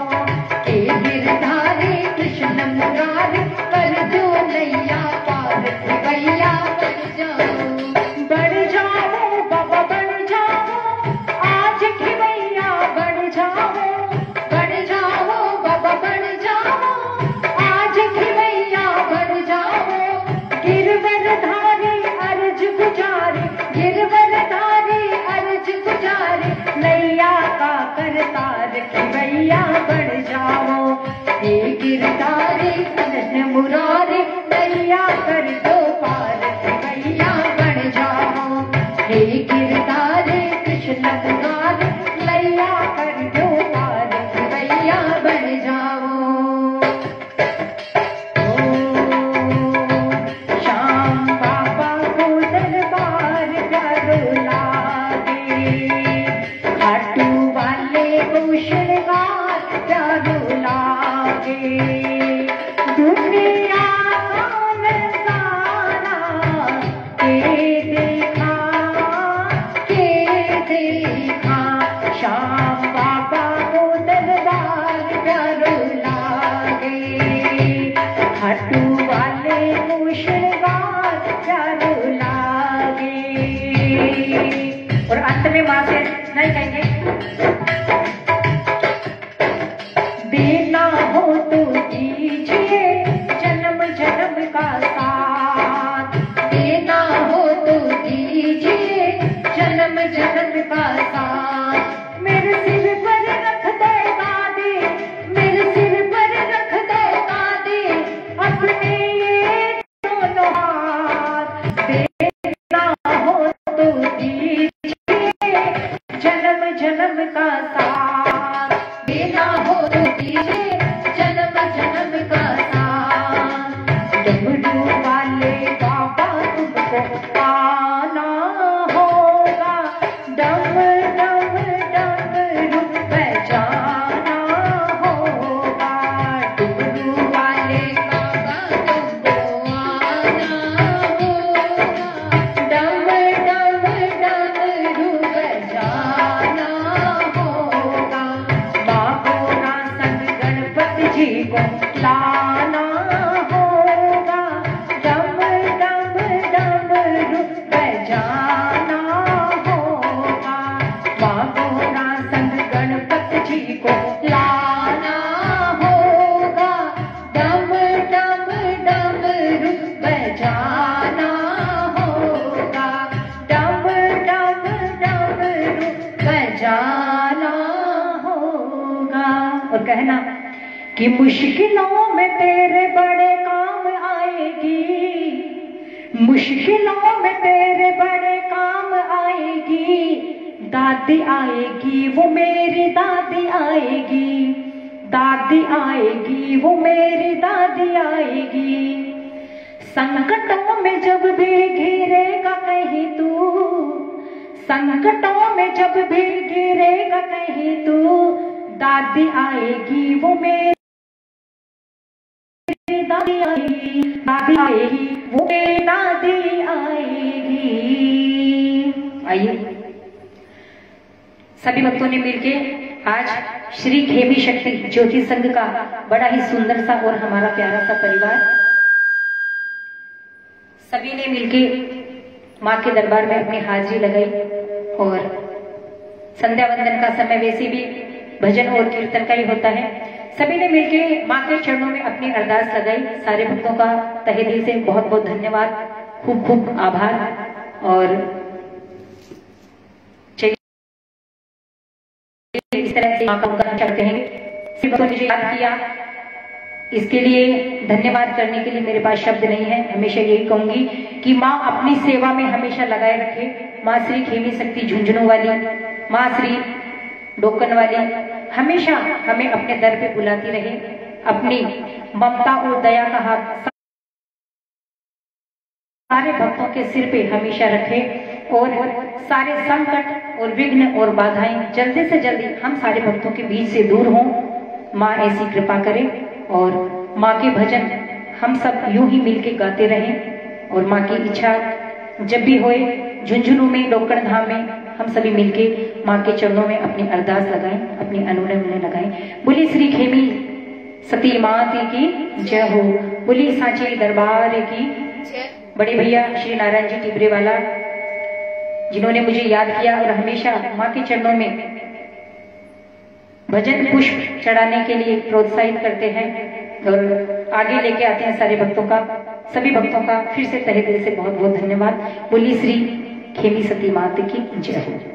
हे गिरधारी कृष्ण मुरारी, कर दो नैया पार की भैया बन जाओ, बढ़ जाओ बाबा बढ़ जाओ, आज की भैया बढ़ जाओ, बढ़ जाओ बाबा बढ़ जाओ, आज की भैया तार की भैया बन जाओ, हे गिरधारी कृष्ण मुरारी नैया कर दो पार की भैया बन जाओ, हे गिरधारी कृष्ण मुरारी नैया कर दो पार की भैया बन जाओ। और अंत में मां से नहीं कहेंगे, देना हो तो दीजिए जन्म जन्म का साथ, देना हो तो दीजिए जन्म जन्म का साथ। मेरे सिर पर रख दे दादी, मेरे सिर पर रख दे दादी अपने ये दोनों हाथ, देना हो तो जन्म जन्म का साथ, देना हो तो दीजिए जन्म जन्म का साथ। डमरू वाले बाबा तुमको आना होगा, डम डम डमरू बजाना होगा, डमरू वाले बाबा तुमको आना होगा, डम डम डमरू बजाना होगा, बाबोरा संग गणपति जी को लाना होगा, डम डम डमरू बजाना होगा, बाबोरा संग गणपति जी को लाना होगा, डम डम डमरू बजाना होगा, डम डम डमरू बजाना होगा। और कहना कि मुश्किलों में तेरे बड़े काम आएगी, मुश्किलों में तेरे बड़े काम आएगी, दादी आएगी वो मेरी दादी आएगी, दादी आएगी वो मेरी दादी आएगी। संकटों में जब भी घिरेगा कहीं तू, संकटों में जब भी गिरेगा कहीं तू, दादी आएगी वो मेरी दादी आएगी, दादी आएगी वो मेरी दादी आएगी। आइए सभी भक्तों ने मिलके आज श्री खेमी शक्ति ज्योति संघ का बड़ा ही सुंदर सा और हमारा प्यारा सा परिवार सभी ने मिलके माँ के दरबार में अपनी हाजिरी लगाई। और संध्या वंदन का समय वैसे भी भजन और कीर्तन का ही होता है। सभी ने मिलके माँ के चरणों में अपनी अरदास लगाई। सारे भक्तों का तहे दिल से बहुत बहुत धन्यवाद, खूब खूब आभार। और इस तरह से माँ का उनका करते हैं। भक्तों ने याद किया, इसके लिए धन्यवाद करने के लिए मेरे पास शब्द नहीं है। हमेशा यही कहूंगी कि माँ अपनी सेवा में हमेशा लगाए रखे। माँ श्री खेमी शक्ति झुंझुनू वाली, माँ श्री डोकन वाली हमेशा हमें अपने दर पे बुलाती रहे। अपनी ममता और दया का हाथ सारे भक्तों के सिर पे हमेशा रखे और सारे संकट और विघ्न और बाधाएं जल्दी से जल्दी हम सारे भक्तों के बीच से दूर हों। माँ ऐसी कृपा करे और माँ के भजन हम सब यूं ही मिलके गाते रहें। और माँ की इच्छा जब भी होए झुंझुनू में, डोकड़ धाम में हम सभी मिलके माँ के चरणों में अपनी अरदास लगाएं, अपनी अनुनय लगाएं। बोली श्री खेमी सती माता की जय हो, बोली सांची दरबार की। बड़े भैया श्री नारायण जी टिबरे वाला जिन्होंने मुझे याद किया और हमेशा माँ के चरणों में भजन पुष्प चढ़ाने के लिए प्रोत्साहित करते हैं और आगे लेके आते हैं सारे भक्तों का, सभी भक्तों का फिर से तहे दिल से बहुत बहुत धन्यवाद। बोली श्री खेमी सती माता की जय हो।